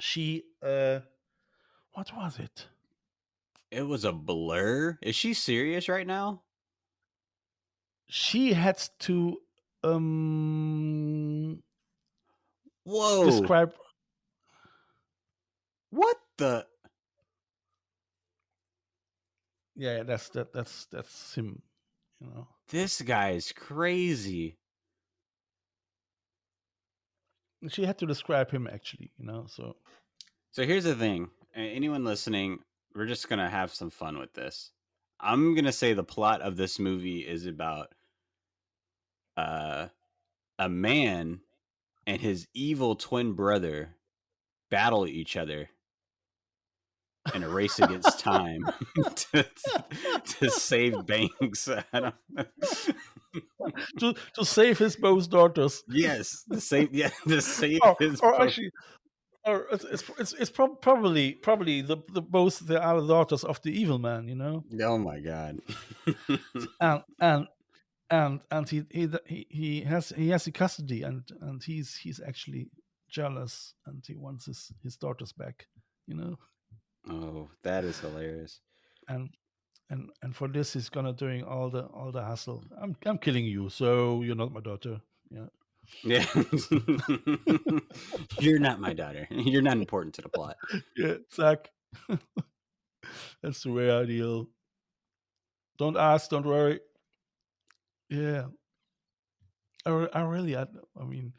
she what was it? It was a blur. Is she serious right now? She had to Whoa. describe. What the? Yeah, that's him. This guy's crazy. She had to describe him actually. So here's the thing. Anyone listening, we're just going to have some fun with this. I'm going to say the plot of this movie is about a man and his evil twin brother battle each other in a race against time to save banks. I don't know. to save his both daughters. Yes, to save his or actually, or it's probably the both the other daughters of the evil man. Oh my god. and he has the custody and he's actually jealous and he wants his daughters back. Oh, that is hilarious. And for this he's gonna doing all the hassle. I'm killing you, so you're not my daughter. Yeah. You're not my daughter. You're not important to the plot. Yeah, Zach. That's the way I deal. Don't ask, don't worry. Yeah. I really, I mean,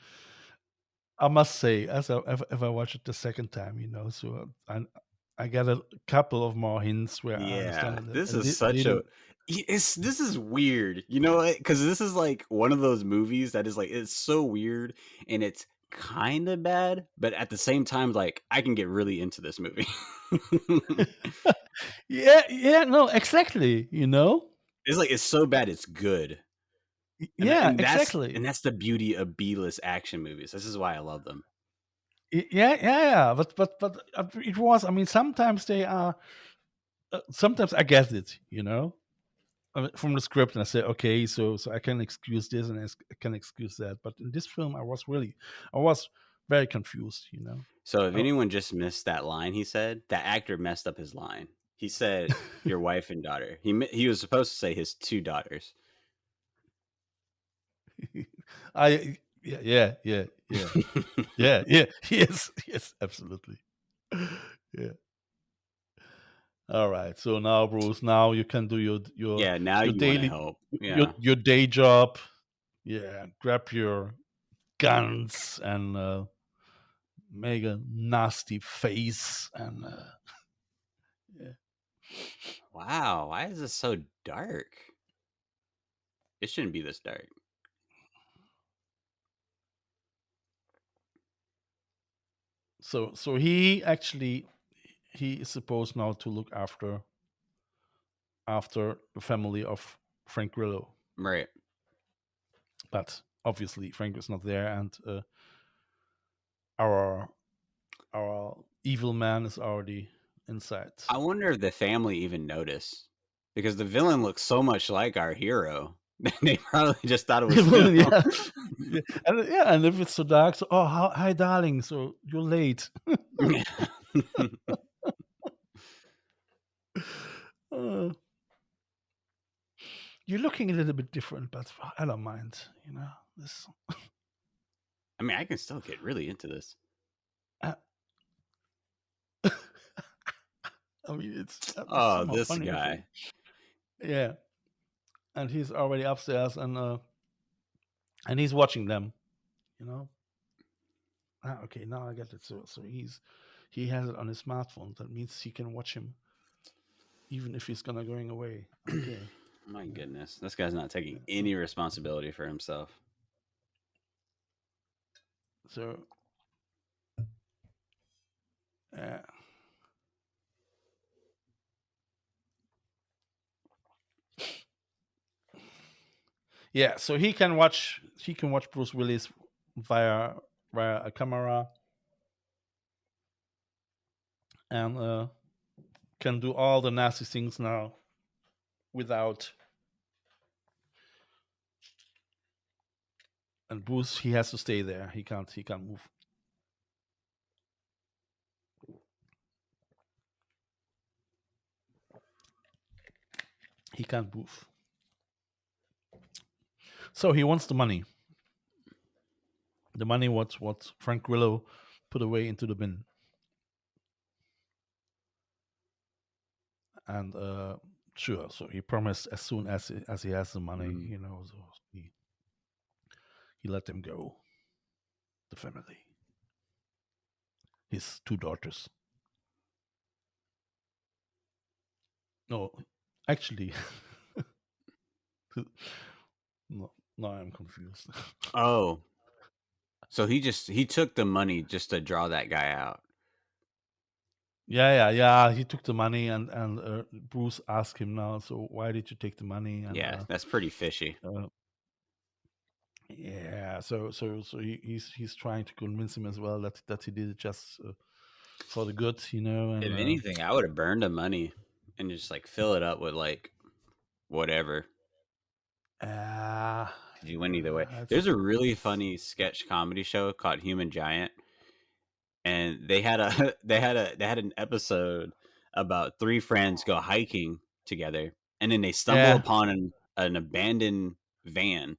I must say, as if I watch it the second time, so I get a couple of more hints where I understand it. This is such a. This is weird, because this is like one of those movies that is like it's so weird and it's kind of bad, but at the same time, like I can get really into this movie. Yeah, no, exactly. It's like it's so bad, it's good. Yeah, and exactly. that's the beauty of B-list action movies. This is why I love them. Yeah. But it was. I mean, sometimes they are. Sometimes I get it. From the script, and I say, okay, so I can excuse this and I can excuse that. But in this film, I was very confused. So if Oh. anyone just missed that line, he said that actor messed up his line. He said your wife and daughter. He was supposed to say his 2 daughters. Yeah. Yes, absolutely. Yeah. All right. So now, Bruce, now you can do your Yeah, now your you want to daily help. your Yeah. your day job. Yeah, grab your guns and make a nasty face and yeah. Wow, why is this so dark? It shouldn't be this dark. So he is supposed now to look after the family of Frank Grillo, Right. but obviously Frank is not there, and our evil man is already inside. I wonder if the family even noticed because the villain looks so much like our hero. They probably just thought it was him. And if it's so dark, so hi darling, so you're late. Uh, you're looking a little bit different, but I don't mind. This. I mean, I can still get really into this. I mean, it's this funny, guy. Yeah, and he's already upstairs, and he's watching them. Okay, now I get it. So he has it on his smartphone. That means he can watch him, even if he's going away. Okay. My goodness, this guy's not taking any responsibility for himself. So, yeah. So he can watch Bruce Willis via a camera, and can do all the nasty things now without. And Bruce, he has to stay there. He can't move. He can't move. So he wants the money. The money what Frank Grillo put away into the bin. And sure, so he promised as soon as he has the money, so he let them go. The family. His 2 daughters. No, actually, no, I'm confused. Oh, so he took the money just to draw that guy out. Yeah. He took the money, and Bruce asked him now. So why did you take the money? And, Yeah, that's pretty fishy. Yeah. So he's trying to convince him as well that he did it just for the good, And, if anything, I would have burned the money and just like fill it up with like whatever. You win either way. There's a really funny sketch comedy show called Human Giant, and they had an episode about 3 friends go hiking together, and then they stumble upon an abandoned van,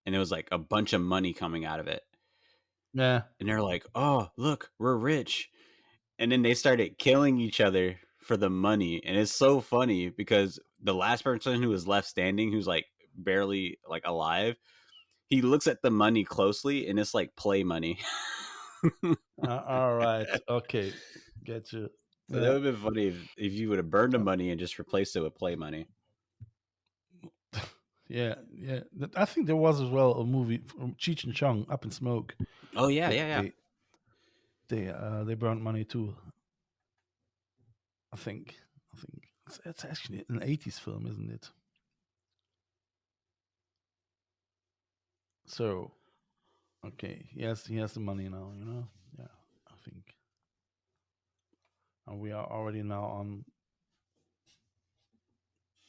and there was like a bunch of money coming out of it. Yeah. And they're like, "Oh, look, we're rich." And then they started killing each other for the money, and it's so funny because the last person who was left standing, who's like barely like alive, he looks at the money closely, and it's like play money. All right. Okay. Get you. So that would have been funny if you would have burned the money and just replaced it with play money. Yeah. I think there was as well a movie from Cheech and Chong, Up in Smoke. Oh yeah. They burned money too. I think it's actually an 80s film, isn't it? So okay, he has the money now. Yeah, I think, and we are already now on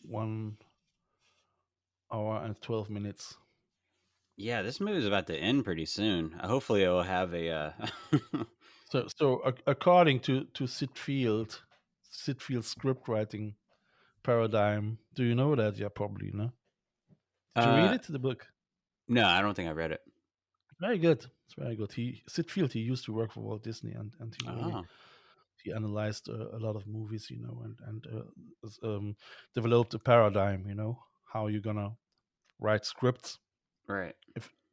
1 hour and 12 minutes. Yeah, this movie is about to end pretty soon. Hopefully, it will have a. So according to Sitfield's script writing paradigm, do you know that? Yeah, probably. No. Did you read it? The book? No, I don't think I read it. Very good. It's very good. Sitfield, he used to work for Walt Disney, and he really Oh, he analyzed a lot of movies, and developed a paradigm, how you're gonna write scripts. right.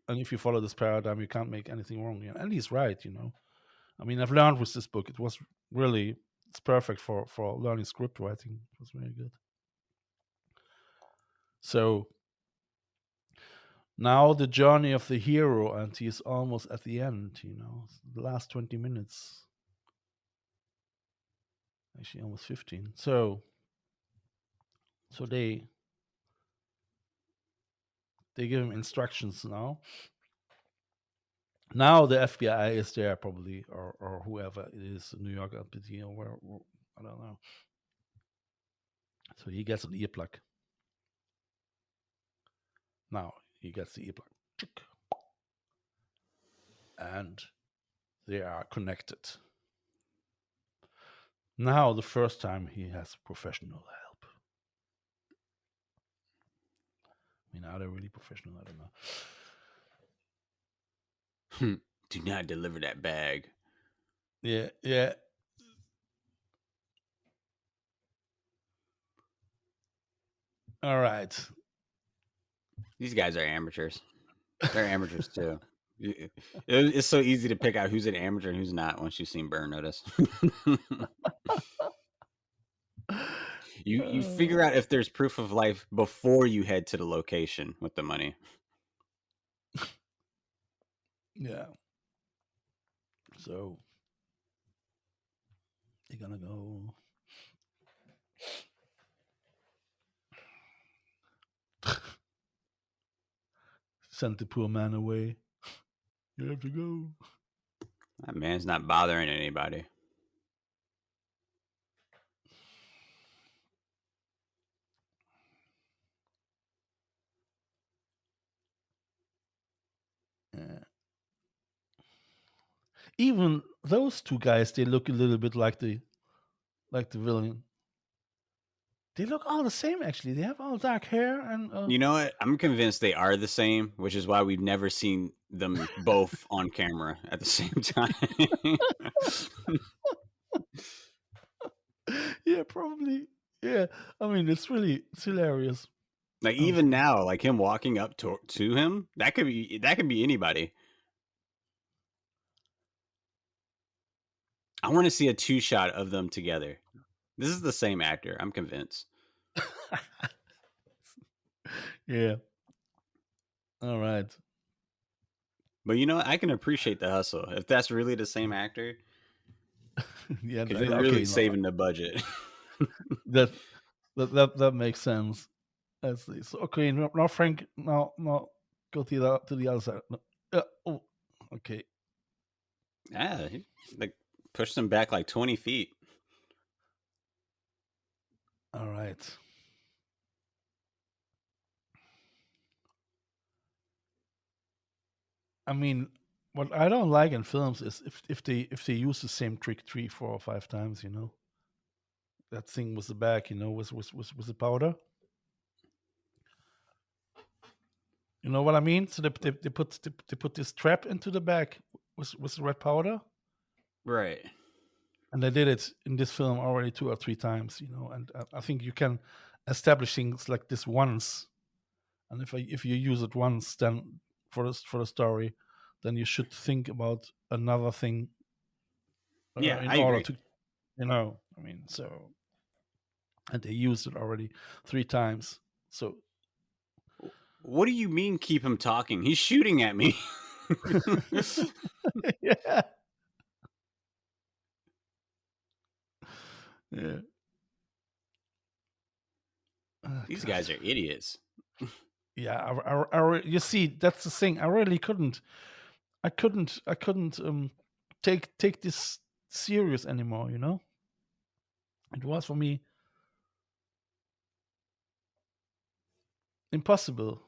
If you follow this paradigm, you can't make anything wrong. And he's right. I mean, I've learned with this book. It was really it's perfect for learning script writing. It was very good. So now the journey of the hero, and he is almost at the end. The last 20 minutes. Actually, almost 15. So they give him instructions now. Now the FBI is there probably, or whoever it is, New York LPD or where, I don't know. So he gets an earplug. Now he gets the earplug, and they are connected. Now the first time he has professional help. I mean, are they really professional? I don't know. Do not deliver that bag. Yeah. All right. These guys are amateurs. They're amateurs too. It's so easy to pick out who's an amateur and who's not once you've seen Burn Notice. You figure out if there's proof of life before you head to the location with the money. Yeah. So you're gonna go. Sent the poor man away. You have to go. That man's not bothering anybody. Yeah. Even those two guys, they look a little bit like the villain. They look all the same, actually. They have all dark hair and. You know what? I'm convinced they are the same, which is why we've never seen them both on camera at the same time. Yeah, probably. Yeah, I mean, it's hilarious. Like even now, like him walking up to him, that could be anybody. I want to see a 2-shot of them together. This is the same actor, I'm convinced. Yeah. All right. But you know what? I can appreciate the hustle if that's really the same actor. Yeah, Because they're really saving the budget. that makes sense. Let's see. So, okay, now Frank, now go to the other side. No. Oh, okay. Yeah, he like pushed them back like 20 feet. All right. I mean, what I don't like in films is if they use the same trick 3, 4, or 5 times. That thing with the bag. With the powder. You know what I mean? So they put this trap into the bag with the red powder. Right. And they did it in this film already 2 or 3 times. And I think you can establish things like this once, and if you use it once, then for the story, then you should think about another thing. Yeah, in I order agree. to, I mean, so, and they used it already 3 times. So, what do you mean keep him talking? He's shooting at me. yeah. Yeah. These guys are idiots. you see, that's the thing. I really couldn't take this serious anymore. It was for me impossible.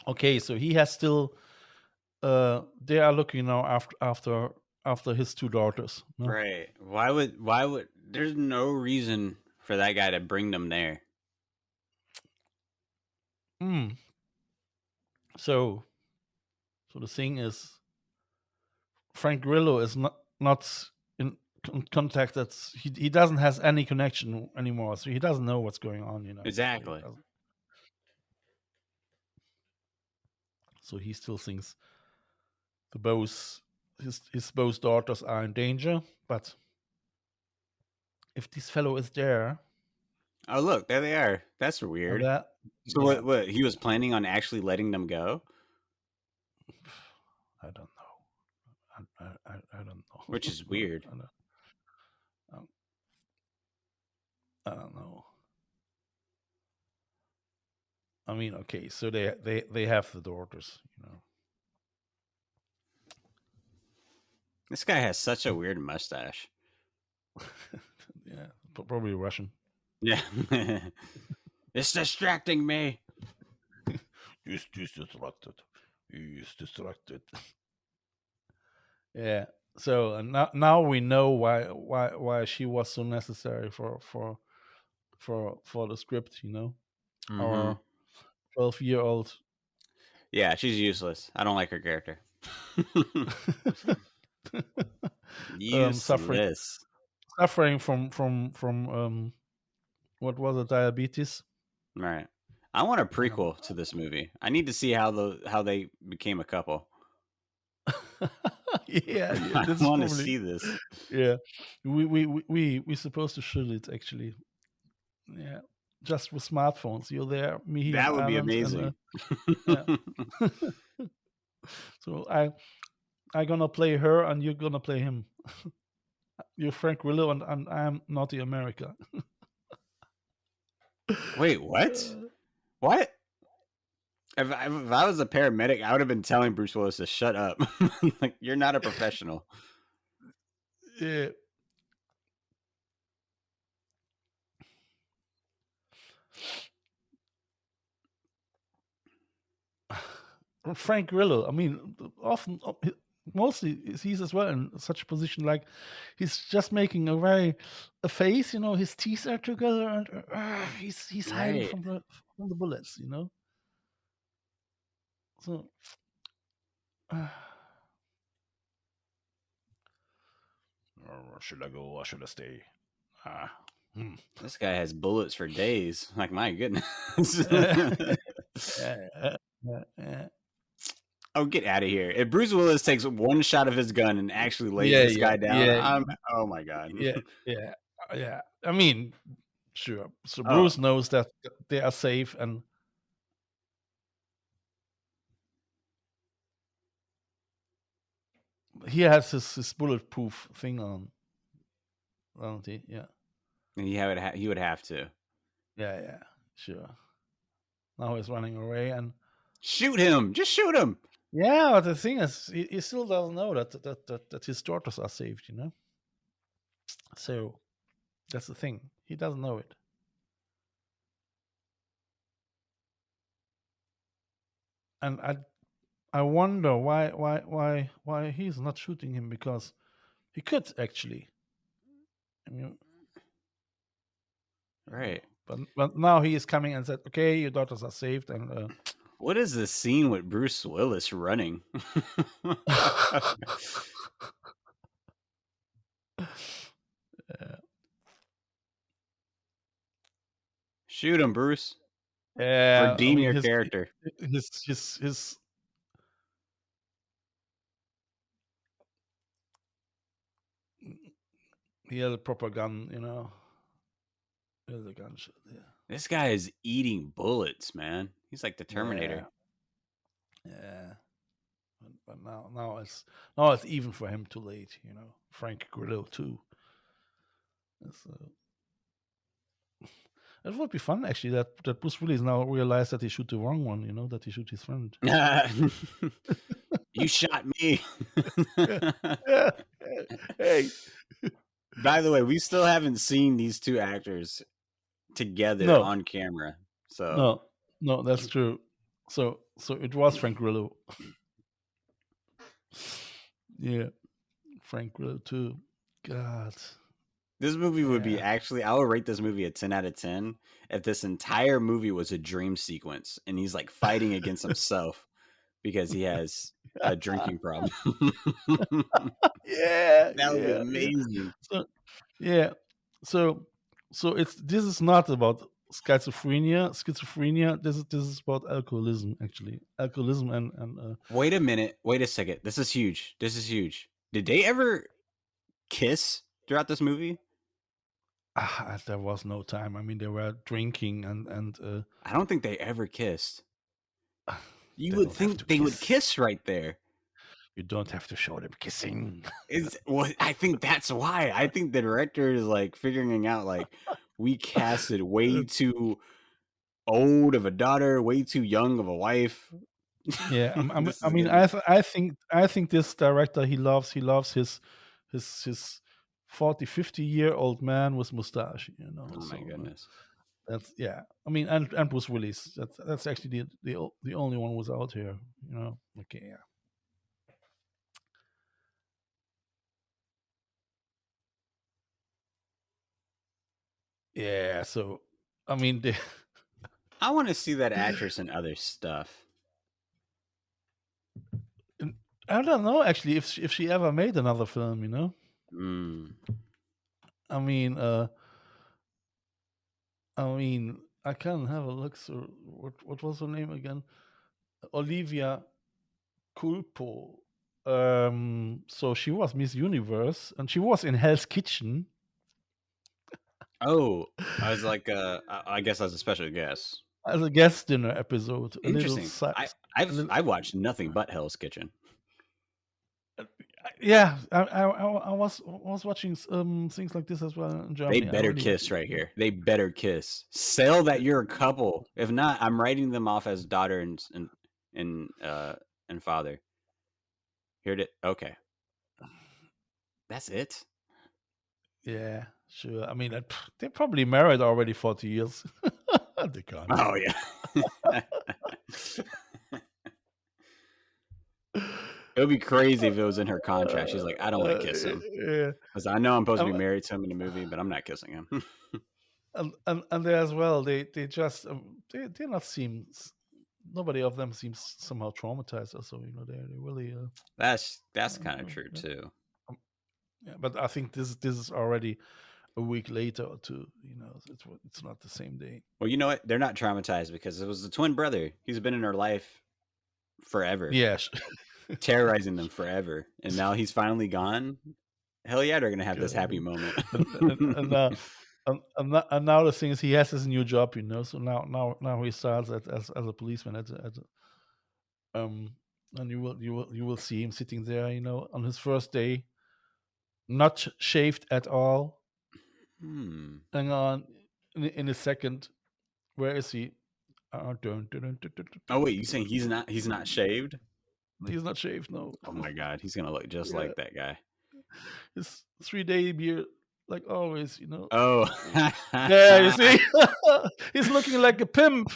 Okay, so he has still. They are looking now after his two daughters. No? Right. Why would there's no reason for that guy to bring them there. So the thing is, Frank Grillo is not in contact. He doesn't has any connection anymore, so he doesn't know what's going on. Exactly. So he still thinks his both daughters are in danger. But if this fellow is there, oh look, there they are. That's weird. So what? He was planning on actually letting them go? I don't know. I don't know. Which is weird. I don't know. I mean, okay, so they have the daughters. This guy has such a weird mustache. Yeah, probably Russian. Yeah. It's distracting me. He's distracted. He's distracted. Yeah. So now we know why she was so necessary for the script. Our 12-year-old. Yeah, she's useless. I don't like her character. Useless. Suffering from what was it, diabetes? Right. I want a prequel to this movie. I need to see how they became a couple. Yeah, I want to see this. Yeah, we supposed to shoot it actually. Yeah, just with smartphones. You're there, me here. That would be amazing. So I gonna play her, and you're gonna play him. You're Frank Grillo, and I'm Naughty America. Wait, what? What? If I was a paramedic, I would have been telling Bruce Willis to shut up. Like, you're not a professional. Yeah. Frank Grillo. I mean, often, mostly he's as well in such a position. Like, he's just making a face. His teeth are together, and he's hiding from the bullets. So. Should I go or should I stay? This guy has bullets for days. Like, my goodness. Yeah. Oh, get out of here. If Bruce Willis takes one shot of his gun and actually lays this guy down, oh my God. Yeah. I mean, sure. So Bruce knows that they are safe, and he has his bulletproof thing on, don't he? Yeah. He would have to. Yeah, sure. Now he's running away, and shoot him. Just shoot him. Yeah, but the thing is, he still doesn't know that his daughters are saved. So that's the thing. He doesn't know it. And I wonder why he's not shooting him, because he could actually. Right. But now he is coming and said, "Okay, your daughters are saved." And what is this scene with Bruce Willis running? Shoot him, Bruce. Yeah, redeem your character. His he has a proper gun, He has a gunshot. Yeah. This guy is eating bullets, man. He's like the Terminator. Yeah, but now it's even for him too late. Frank Grillo too. So it would be fun actually that Bruce Willis now realized that he shoot the wrong one. That he shoot his friend. You shot me. Yeah, yeah. Hey, By the way, we still haven't seen these two actors together no, on camera. So no, that's true. So it was Frank Grillo. Yeah, Frank Grillo too. God. this movie would be Yeah. I would rate this movie a 10 out of 10 if this entire movie was a dream sequence and he's like fighting against himself because he has a drinking problem. Yeah, That would be yeah, yeah. amazing. So yeah, so this is not about schizophrenia. This is about alcoholism actually. Alcoholism and Wait a minute. Wait a second. This is huge. Did they ever kiss throughout this movie? there was no time. I mean, they were drinking and I don't think they ever kissed. You they would don't have think to they would kiss right there. You don't have to show them kissing. I think that's why. I think the director is like figuring out like we casted way too old of a daughter, way too young of a wife. Yeah, This I is mean, gonna- I think this director he loves his 40-50-year-old man with mustache. Oh my goodness. That's yeah. I mean, and Bruce Willis. That's actually the only one who's out here. Okay, yeah. Yeah. So I mean, I want to see that actress in other stuff. I don't know actually if she ever made another film. Mm. I mean, I can have a look. So what was her name again? Olivia Culpo. So she was Miss Universe, and she was in Hell's Kitchen Oh, I was like, I guess as a special guest. as a guest dinner episode. Interesting. little- I've watched nothing but Hell's Kitchen. Yeah, I was watching things like this as well in Germany. They better kiss right here. They better kiss. Sell that you're a couple. If not, I'm writing them off as daughter and father. Here it. Okay, that's it. Yeah, sure. I mean, they're probably married already 40 years. They can't. Oh yeah. It would be crazy if it was in her contract. She's like, I don't want to kiss him Yeah, because I know I'm supposed to be married to him in the movie, but I'm not kissing him. and they as well. They just they not seem. Nobody of them seems somehow traumatized or so. They really. That's kind of true too. Yeah, but I think this is already a week later or two. It's not the same day. Well, you know what? They're not traumatized because it was the twin brother. He's been in her life forever. Yes. Terrorizing them forever. And now he's finally gone. Hell yeah, they're going to have this happy moment. and now the thing is, he has his new job, So now he starts as a policeman and you will see him sitting there, on his first day, not shaved at all. Hang on, in a second, where is he? Oh wait, you saying he's not shaved? He's not shaved, no. Oh my god, he's gonna look just like that guy. His 3-day beard, like always, Oh, yeah, you see, he's looking like a pimp,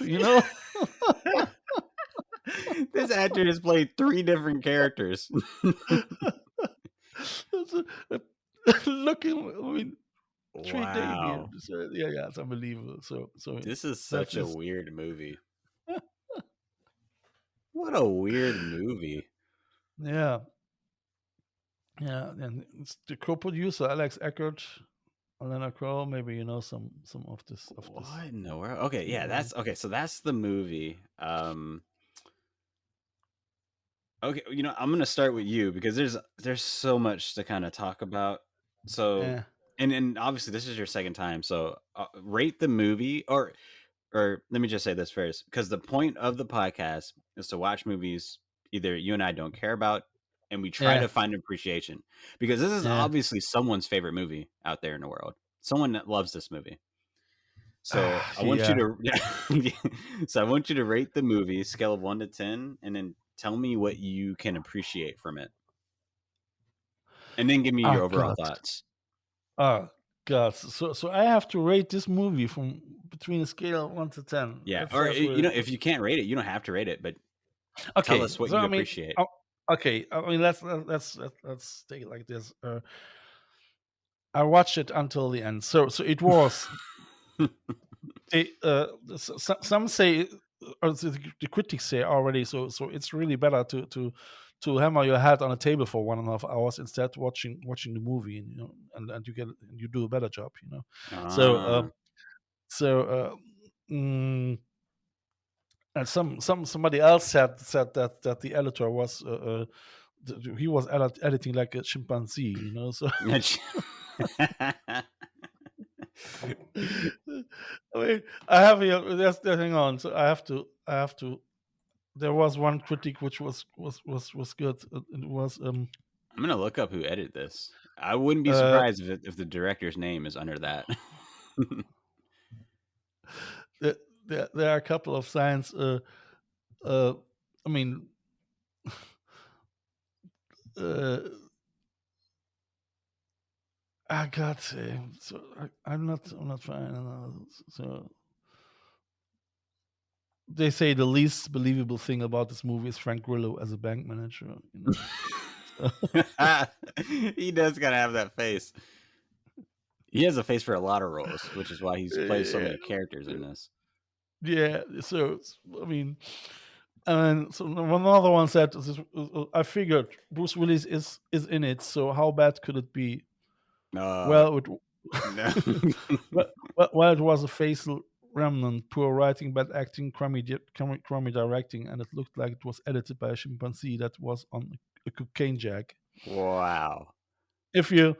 This actor has played 3 different characters. Looking, I mean, 3-day Wow. beard. So, yeah, it's unbelievable. So This is such a weird movie. What a weird movie. Yeah. Yeah, and it's the co-producer Alex Eckert, Alana Crow, maybe some of this. What in the world? Okay, yeah, that's okay. So that's the movie. Okay, I'm gonna start with you because there's so much to kind of talk about. So, and obviously this is your second time. So rate the movie, or or let me just say this first, because the point of the podcast is to watch movies either you and I don't care about, and we try Yeah, to find appreciation, because this is yeah. obviously someone's favorite movie out there in the world. Someone that loves this movie. So I want you Yeah. to, yeah. So I want you to rate the movie scale of 1 to 10, and then tell me what you can appreciate from it, and then give me Oh your overall God. thoughts. Oh God. So I have to rate this movie from between a scale of 1 to 10. Yeah, That's or that's where. if you can't rate it, you don't have to rate it, but tell Okay. us what So you I mean, appreciate. okay. I mean, let's take it like this. I watched it until the end. So it was. Some say, or the critics say already. So it's really better to hammer your head on a table for 1.5 hours instead watching the movie, and and you do a better job. So Ah. so mm, and somebody else said that the editor was he was editing like a chimpanzee. So I mean, I have here. Hang on. So I have to. There was one critic which was good. It was I'm gonna look up who edited this. I wouldn't be uh surprised if the director's name is under that. there are a couple of signs. Uh, I mean, uh, I got so I'm not fine. So they say the least believable thing about this movie is Frank Grillo as a bank manager. He does gotta have that face. He has a face for a lot of roles, which is why he's plays so Yeah, many characters in this. yeah. So I mean, and so another one said, "I figured Bruce Willis is in it, so how bad could it be?" Uh, Well, it no. well, it was a facial remnant, poor writing, bad acting, crummy directing, and it looked like it was edited by a chimpanzee that was on a cocaine jack. Wow. If you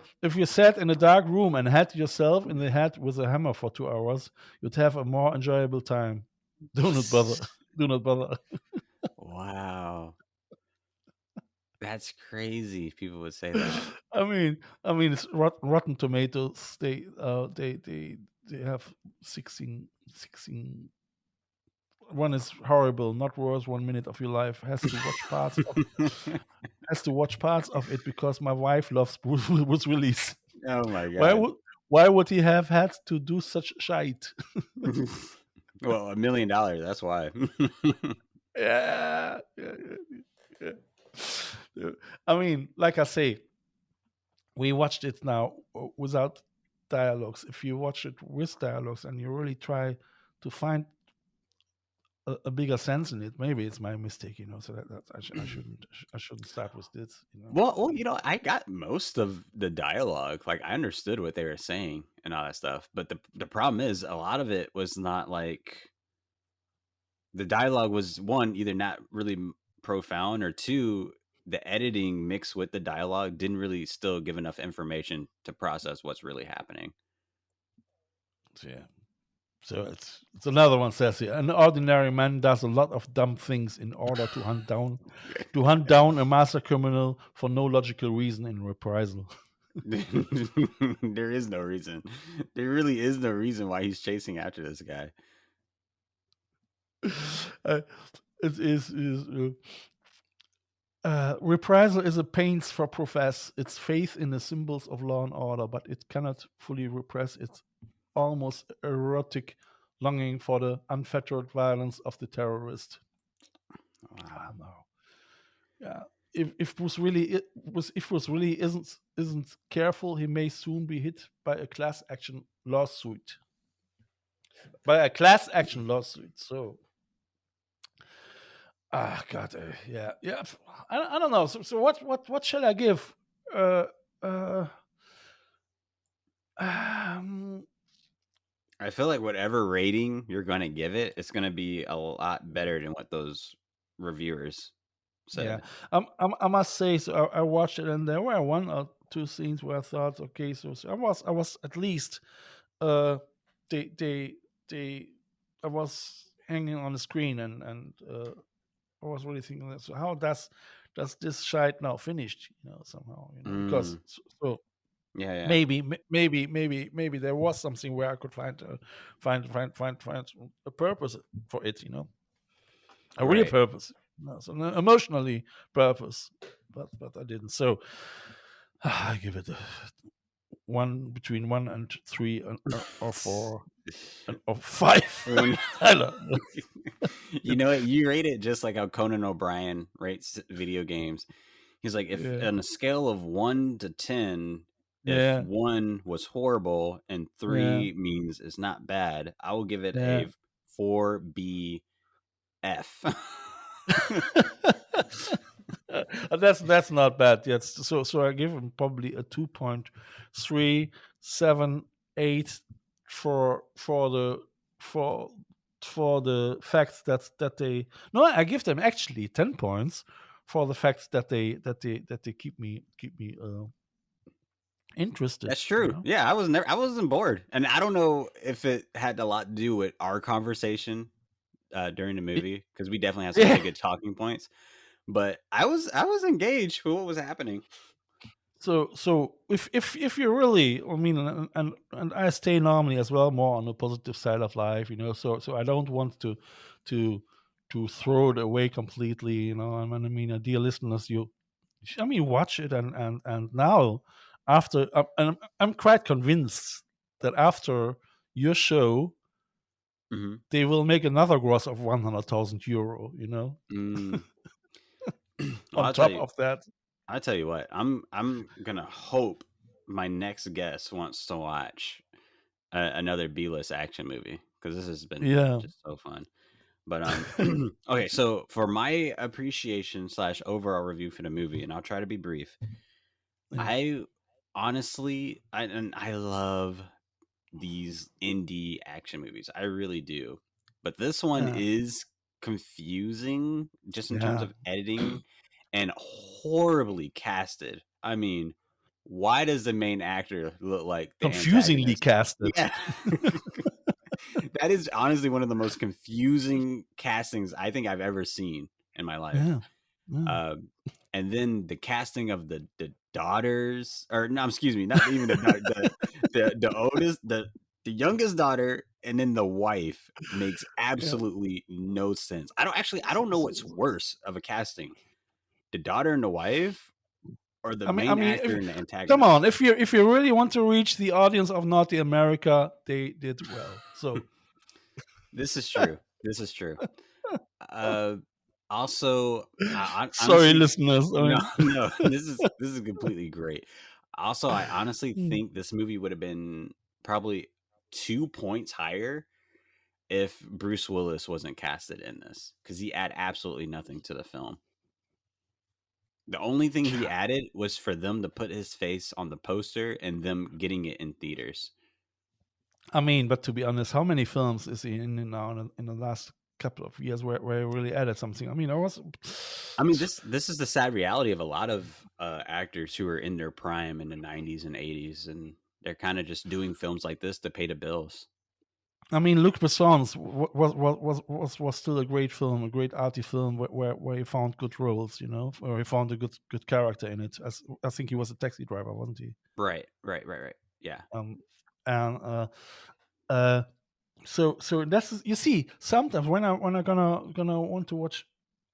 sat in a dark room and had yourself in the head with a hammer for 2 hours, you'd have a more enjoyable time. Do not bother. Do not bother. Wow. That's crazy. People would say that. It's Rotten Tomatoes. They have 16. One is horrible, not worth 1 minute of your life. Has to watch parts of it because my wife loves Bruce Willis. Oh my Why god. would why would he have had to do such shite? Well, $1 million. That's why. Yeah. I mean, like I say, we watched it now without dialogues. If you watch it with dialogues and you really try to find a bigger sense in it, maybe it's my mistake. So that I shouldn't start with this. Well, I got most of the dialogue. Like, I understood what they were saying and all that stuff. But the problem is, a lot of it was not like the dialogue was, one, either not really profound, or two, the editing mixed with the dialogue didn't really still give enough information to process what's really happening. Yeah. So it's another one says here, an ordinary man does a lot of dumb things in order to hunt down a master criminal for no logical reason in Reprisal. There is no reason. There really is no reason why he's chasing after this guy. It is Reprisal is a pains for profess its faith in the symbols of law and order, but it cannot fully repress its almost erotic longing for the unfettered violence of the terrorist. Wow. No. Yeah. If Bruce really isn't careful, he may soon be hit by a class action lawsuit. So, God, yeah. I don't know. So what shall I give? Um, I feel like whatever rating you're going to give it, it's going to be a lot better than what those reviewers said. Yeah, I must say, so I watched it, and there were one or two scenes where I thought, okay, so I was at least, they hanging on the screen, and I was really thinking, so how does this shite now finished? Somehow, because Mm. so Yeah. maybe there was something where I could find a purpose for it, a real Right. purpose, so emotionally purpose, but I didn't. So I give it one between 1 and 3 or 4 or 5. When I don't know. you know what, you rate it just like how Conan O'Brien rates video games. He's like, if Yeah. on a scale of 1 to 10, if Yeah. 1 was horrible and 3 Yeah. means it's not bad, I will give it Yeah. a 4BF. That's not bad yet. So I give him probably a 2.378 for the fact that they no, I give them actually 10 points for the fact that they keep me interested. That's true. Yeah, I wasn't bored, and I don't know if it had a lot to do with our conversation during the movie, because we definitely had some really good talking points. But I was engaged with what was happening. So if you really, I mean, and I stay normally as well more on the positive side of life, So I don't want to throw it away completely, I mean, dear listeners, watch it, and now after, and I'm quite convinced that after your show, they will make another gross of 100,000 euro, Well, on top of that. I'll tell you what, I'm gonna hope my next guest wants to watch another B-list action movie, because this has been just so fun. But okay, so for my appreciation / overall review for the movie, and I'll try to be brief. I honestly, I love these indie action movies. I really do. But this one is confusing just in terms of editing and horribly casted. I mean, why does the main actor look like the confusingly antagonist? casted? Yeah. That is honestly one of the most confusing castings I think I've ever seen in my life. And then the casting of the daughters, or no, excuse me, not even the oldest, the youngest daughter, and then the wife makes absolutely no sense. I don't know what's worse of a casting, the daughter and the wife, or the main actor and the antagonist. Come on, if you really want to reach the audience of Naughty America, they did well. So this is true. Also, sorry, honestly, listeners. No, this is completely great. Also, I honestly think this movie would have been probably 2 points higher if Bruce Willis wasn't casted in this, because he added absolutely nothing to the film. The only thing he added was for them to put his face on the poster and them getting it in theaters. I mean, but to be honest, how many films is he in now in the last couple of years where he really added something? I mean, this is the sad reality of a lot of actors who are in their prime in the 90s and 80s, and they're kind of just doing films like this to pay the bills. I mean, Luc Besson's was still a great film, a great arty film where he found good roles, where he found a good character in it. I think he was a taxi driver, wasn't he? Right. Yeah. So that's, you see, sometimes when I'm gonna want to watch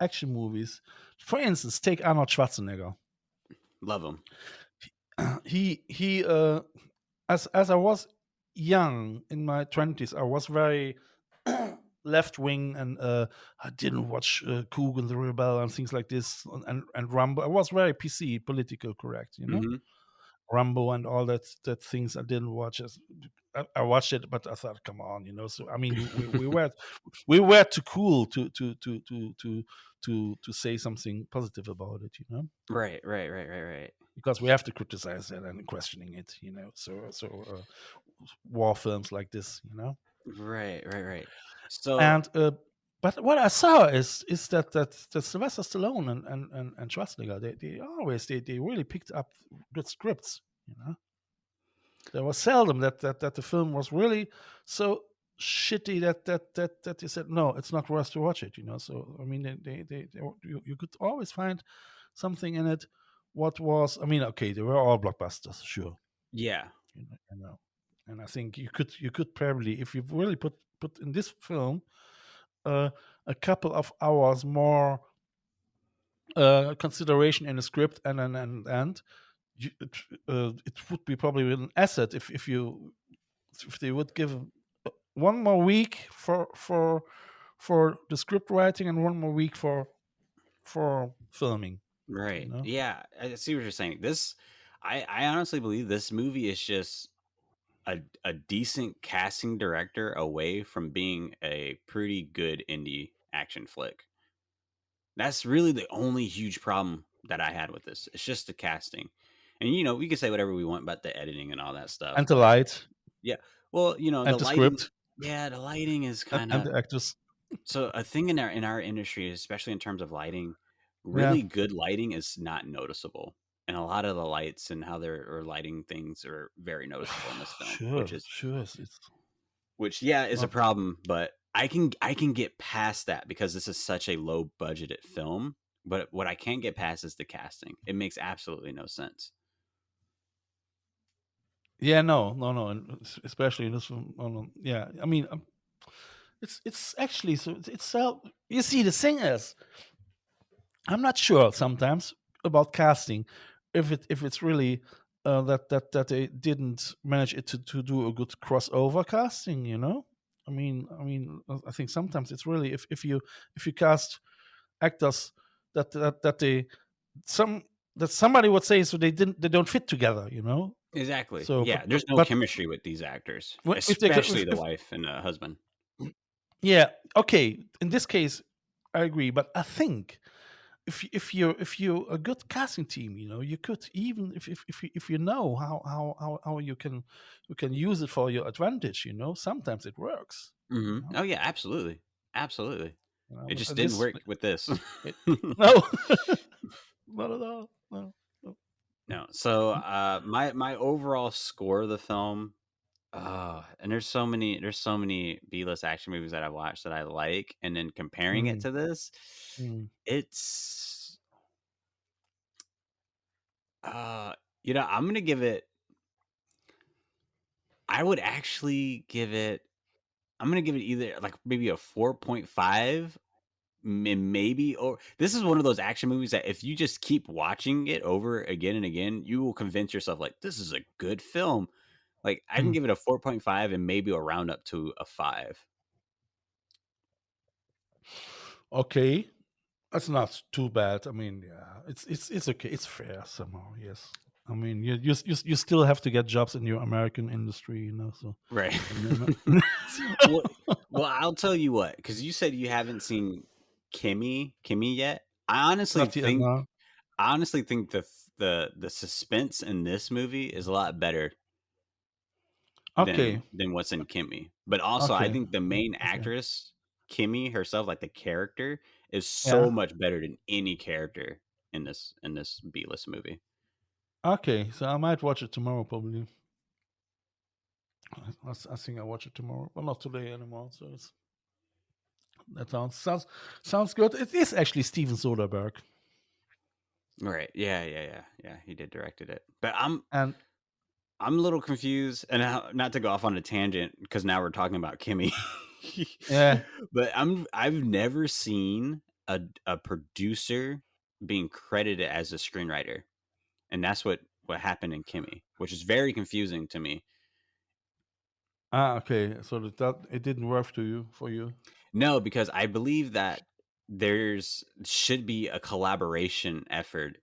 action movies, for instance, take Arnold Schwarzenegger. Love him. He as I was young in my 20s, I was very left wing, and I didn't watch Kugel the Rebel and things like this, and Rambo. I was very PC, political correct, Rambo and all that things I didn't watch. I watched it, but I thought, come on, So I mean, we were too cool to say something positive about it, Right. Because we have to criticize it and questioning it, So war films like this, Right. So, and but what I saw is that Sylvester Stallone and Schwarzenegger, they really picked up good scripts, There was seldom that the film was really so shitty that they said no, it's not worth to watch it. So I mean, you could always find something in it. What was I mean? Okay, they were all blockbusters, sure. Yeah. And I think you could probably, if you really put in this film a couple of hours more consideration in the script and it would be probably an asset if they would give one more week for the script writing and one more week for filming. Right. Yeah, I see what you're saying. I honestly believe this movie is just a decent casting director away from being a pretty good indie action flick. That's really the only huge problem that I had with this. It's just the casting. And we can say whatever we want about the editing and all that stuff. And the light. Yeah. Well, and the the lighting. script. Yeah, the lighting is and kind of the actors. so a thing in our industry, especially in terms of lighting. Really good lighting is not noticeable, and a lot of the lights and how they're lighting things are very noticeable in this film. Which is a problem, but I can get past that because this is such a low budgeted film. But what I can't get past is the casting. It makes absolutely no sense. Yeah, no, and especially in this one. Yeah, I mean, it's actually it's you see, the thing is, I'm not sure sometimes about casting if it's really that they didn't manage it to do a good crossover casting. I mean, I think sometimes it's really if you cast actors that they that somebody would say so they don't fit together. Exactly. So yeah, there's no chemistry with these actors, especially the wife and the husband. Yeah. Okay. In this case, I agree, but I think if you're a good casting team, you could, even if you know how you can use it for your advantage. Sometimes it works. Mm-hmm. Oh yeah, absolutely. It just didn't work with this. No, not at all. No. So my overall score of the film, and there's so many B-list action movies that I watched that I like, and then comparing it to this, it's I'm gonna give it. I would actually give it. I'm gonna give it either like maybe a 4.5. Maybe, or this is one of those action movies that if you just keep watching it over again and again, you will convince yourself like this is a good film. Like I can give it a 4.5 and maybe a round up to a 5. Okay, that's not too bad. I mean, yeah, it's okay. It's fair somehow. Yes. I mean, you still have to get jobs in your American industry, So right. well, I'll tell you what, because you said you haven't seen Kimi yet. I honestly think the suspense in this movie is a lot better than what's in Kimi. But also, I think the main actress, Kimi herself, like the character, is so much better than any character in this B-list movie. Okay, so I might watch it tomorrow probably. I think I'll watch it tomorrow. Well, not today anymore. So that sounds good. It is actually Steven Soderbergh. Right. Yeah. He did directed it. But I'm a little confused, and not to go off on a tangent because now we're talking about Kimi. Yeah. But I've never seen a producer being credited as a screenwriter, and that's what happened in Kimi, which is very confusing to me. Okay. So that it didn't work for you. No, because I believe that should be a collaboration effort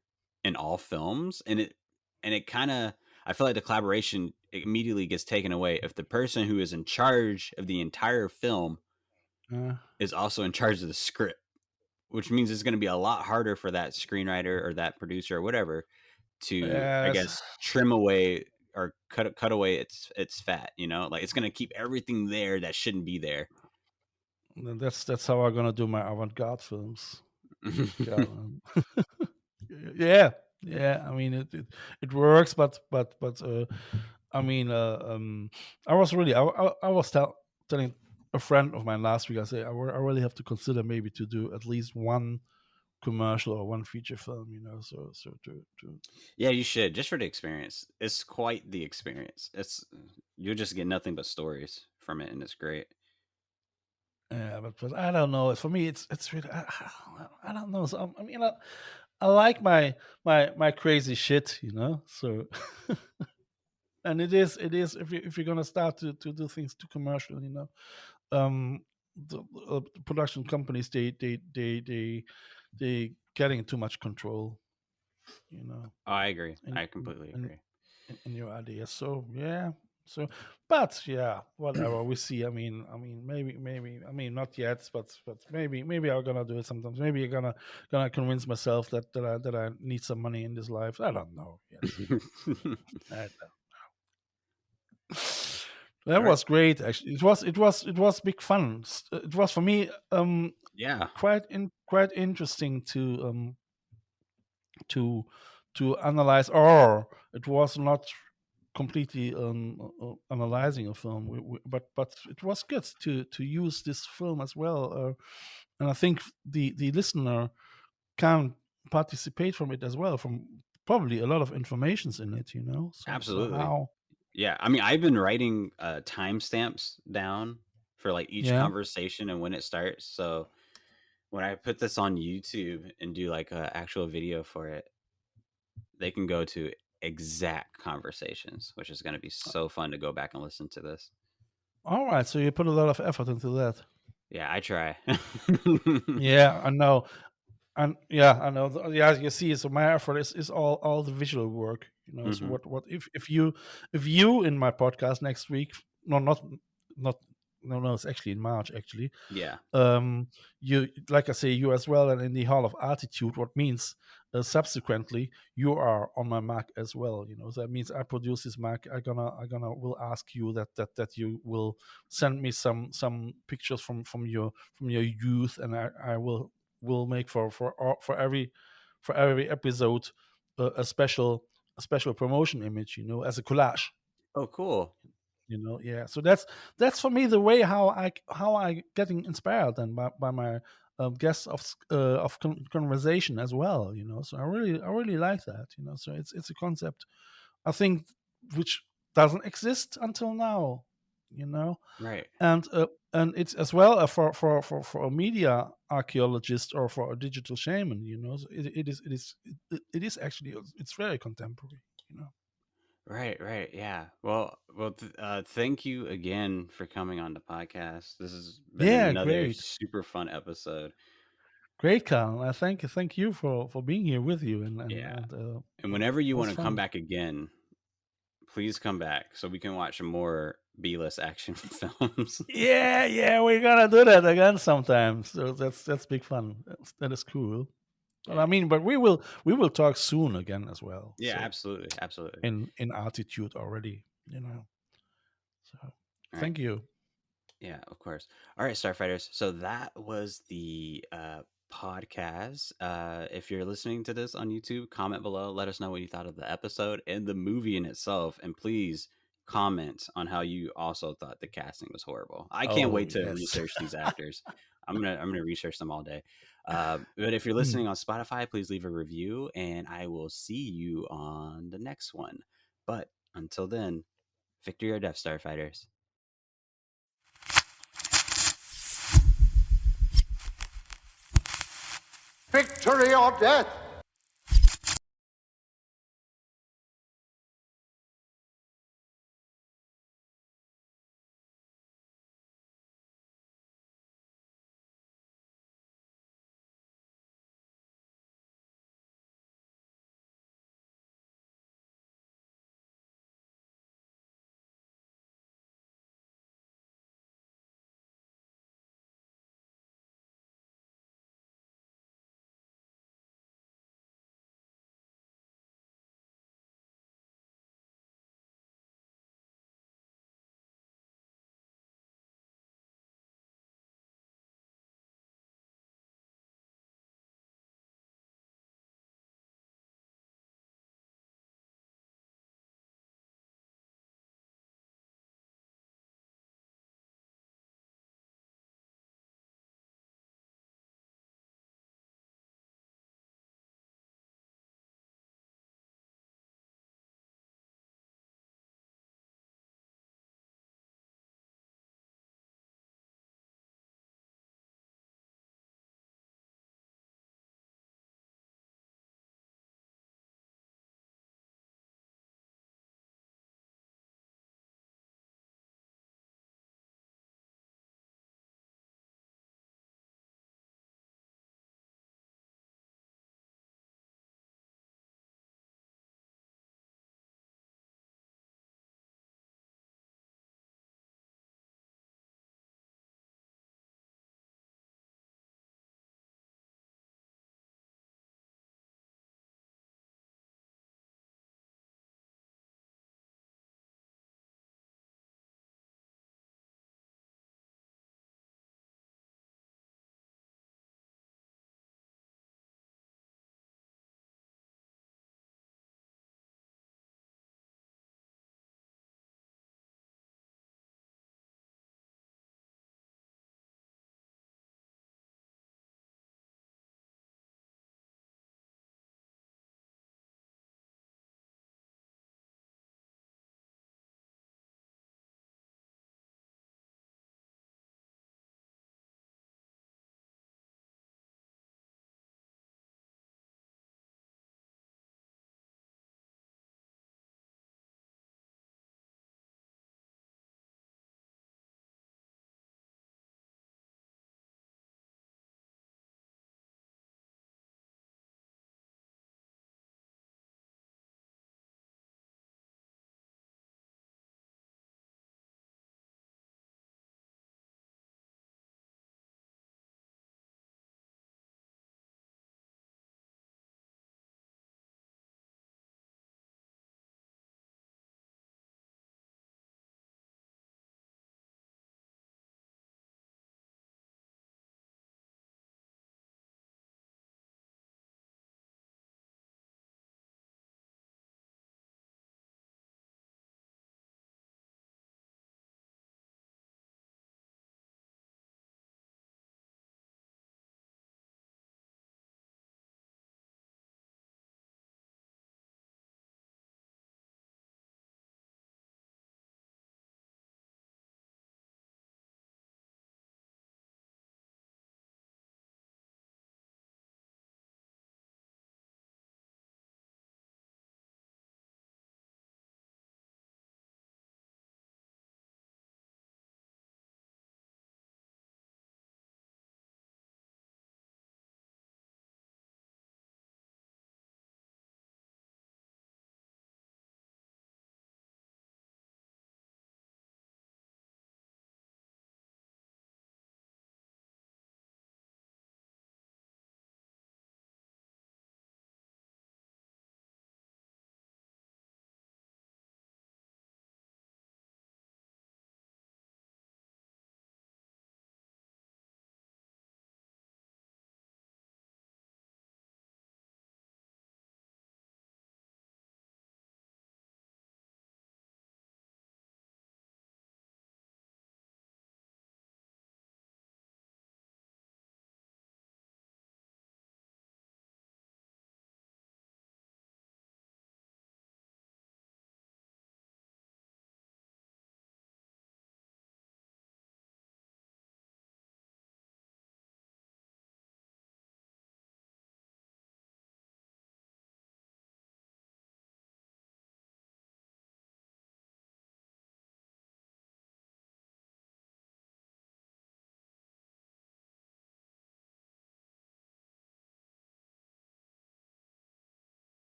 in all films, and it kind of, I feel like the collaboration immediately gets taken away if the person who is in charge of the entire film is also in charge of the script, which means it's going to be a lot harder for that screenwriter or that producer or whatever to, I guess, trim away or cut away its fat. Like it's going to keep everything there that shouldn't be there. That's how I'm gonna do my avant-garde films. Yeah. I mean, it works, but I mean, I was really I was telling a friend of mine last week. I say I really have to consider maybe to do at least one commercial or one feature film. So to Yeah, you should, just for the experience. It's quite the experience. You'll just get nothing but stories from it, and it's great. yeah, but I don't know. For me, it's really I don't know. So I mean, I like my crazy shit. So. And it is if you're gonna start to do things too commercial, um the production companies they getting too much control, you know Oh, I agree. in I completely in, agree. in your ideas. So yeah. So, but yeah, whatever we see. Maybe. Not yet, but maybe I'm gonna do it sometimes. Maybe I'm gonna convince myself that I need some money in this life. I don't know yet. I That All right. was great. Actually, it was big fun. It was for me Yeah. quite interesting to to analyze. Or it was not completely analyzing a film, but it was good to use this film as well. And I think the listener can participate from it as well. From probably a lot of informations in it. So Absolutely. how. Yeah. I mean, I've been writing timestamps down for like each Yeah. conversation and when it starts. So when I put this on YouTube and do like a actual video for it, they can go to exact conversations, which is going to be so fun to go back and listen to this. All right, so you put a lot of effort into that. Yeah, I try. Yeah, I know. And yeah, I know. Yeah, you see, so my effort is all the visual work. So Hmm. what if you in my podcast next week? No, not no, it's actually in March actually. Yeah. You, like I say, you as well, and in the Hall of Arteetude, what means subsequently you are on my Mac as well. So that means I produce this Mac. I gonna will ask you that you will send me some pictures from your youth, and I will make for every episode a special promotion image, as a collage. Oh, cool. Yeah. So that's for me the way how I getting inspired, and by my guests of conversation as well. So I really like that. So it's a concept, I think, which doesn't exist until now. you know Right. and it's as well for a media archaeologist or for a digital shaman. So it is actually, it's very contemporary. Right, right. Yeah. Thank you again for coming on the podcast. This has been Yeah, another great. super fun episode. Great, Carl. I thank you for being here with you, Yeah. and And whenever it you was want to come fun. back again, please come back so we can watch some more B-list action films. Yeah, we're gonna do that again sometime. So that's big fun. That is cool. But Yeah. but we will talk soon again as well. Yeah, So absolutely. Absolutely. in Attitude already. So All right. thank you. Yeah, of course. All right, Starfighters. So that was the podcast. If you're listening to this on YouTube, comment below. Let us know what you thought of the episode and the movie in itself. And please comment on how you also thought the casting was horrible. I can't Oh wait to yes. research these actors. I'm gonna research them all day. But if you're Hmm. listening on Spotify, please leave a review, and I will see you on the next one. But until then, victory or death, Starfighters. Victory or death!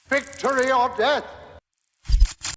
Victory or death!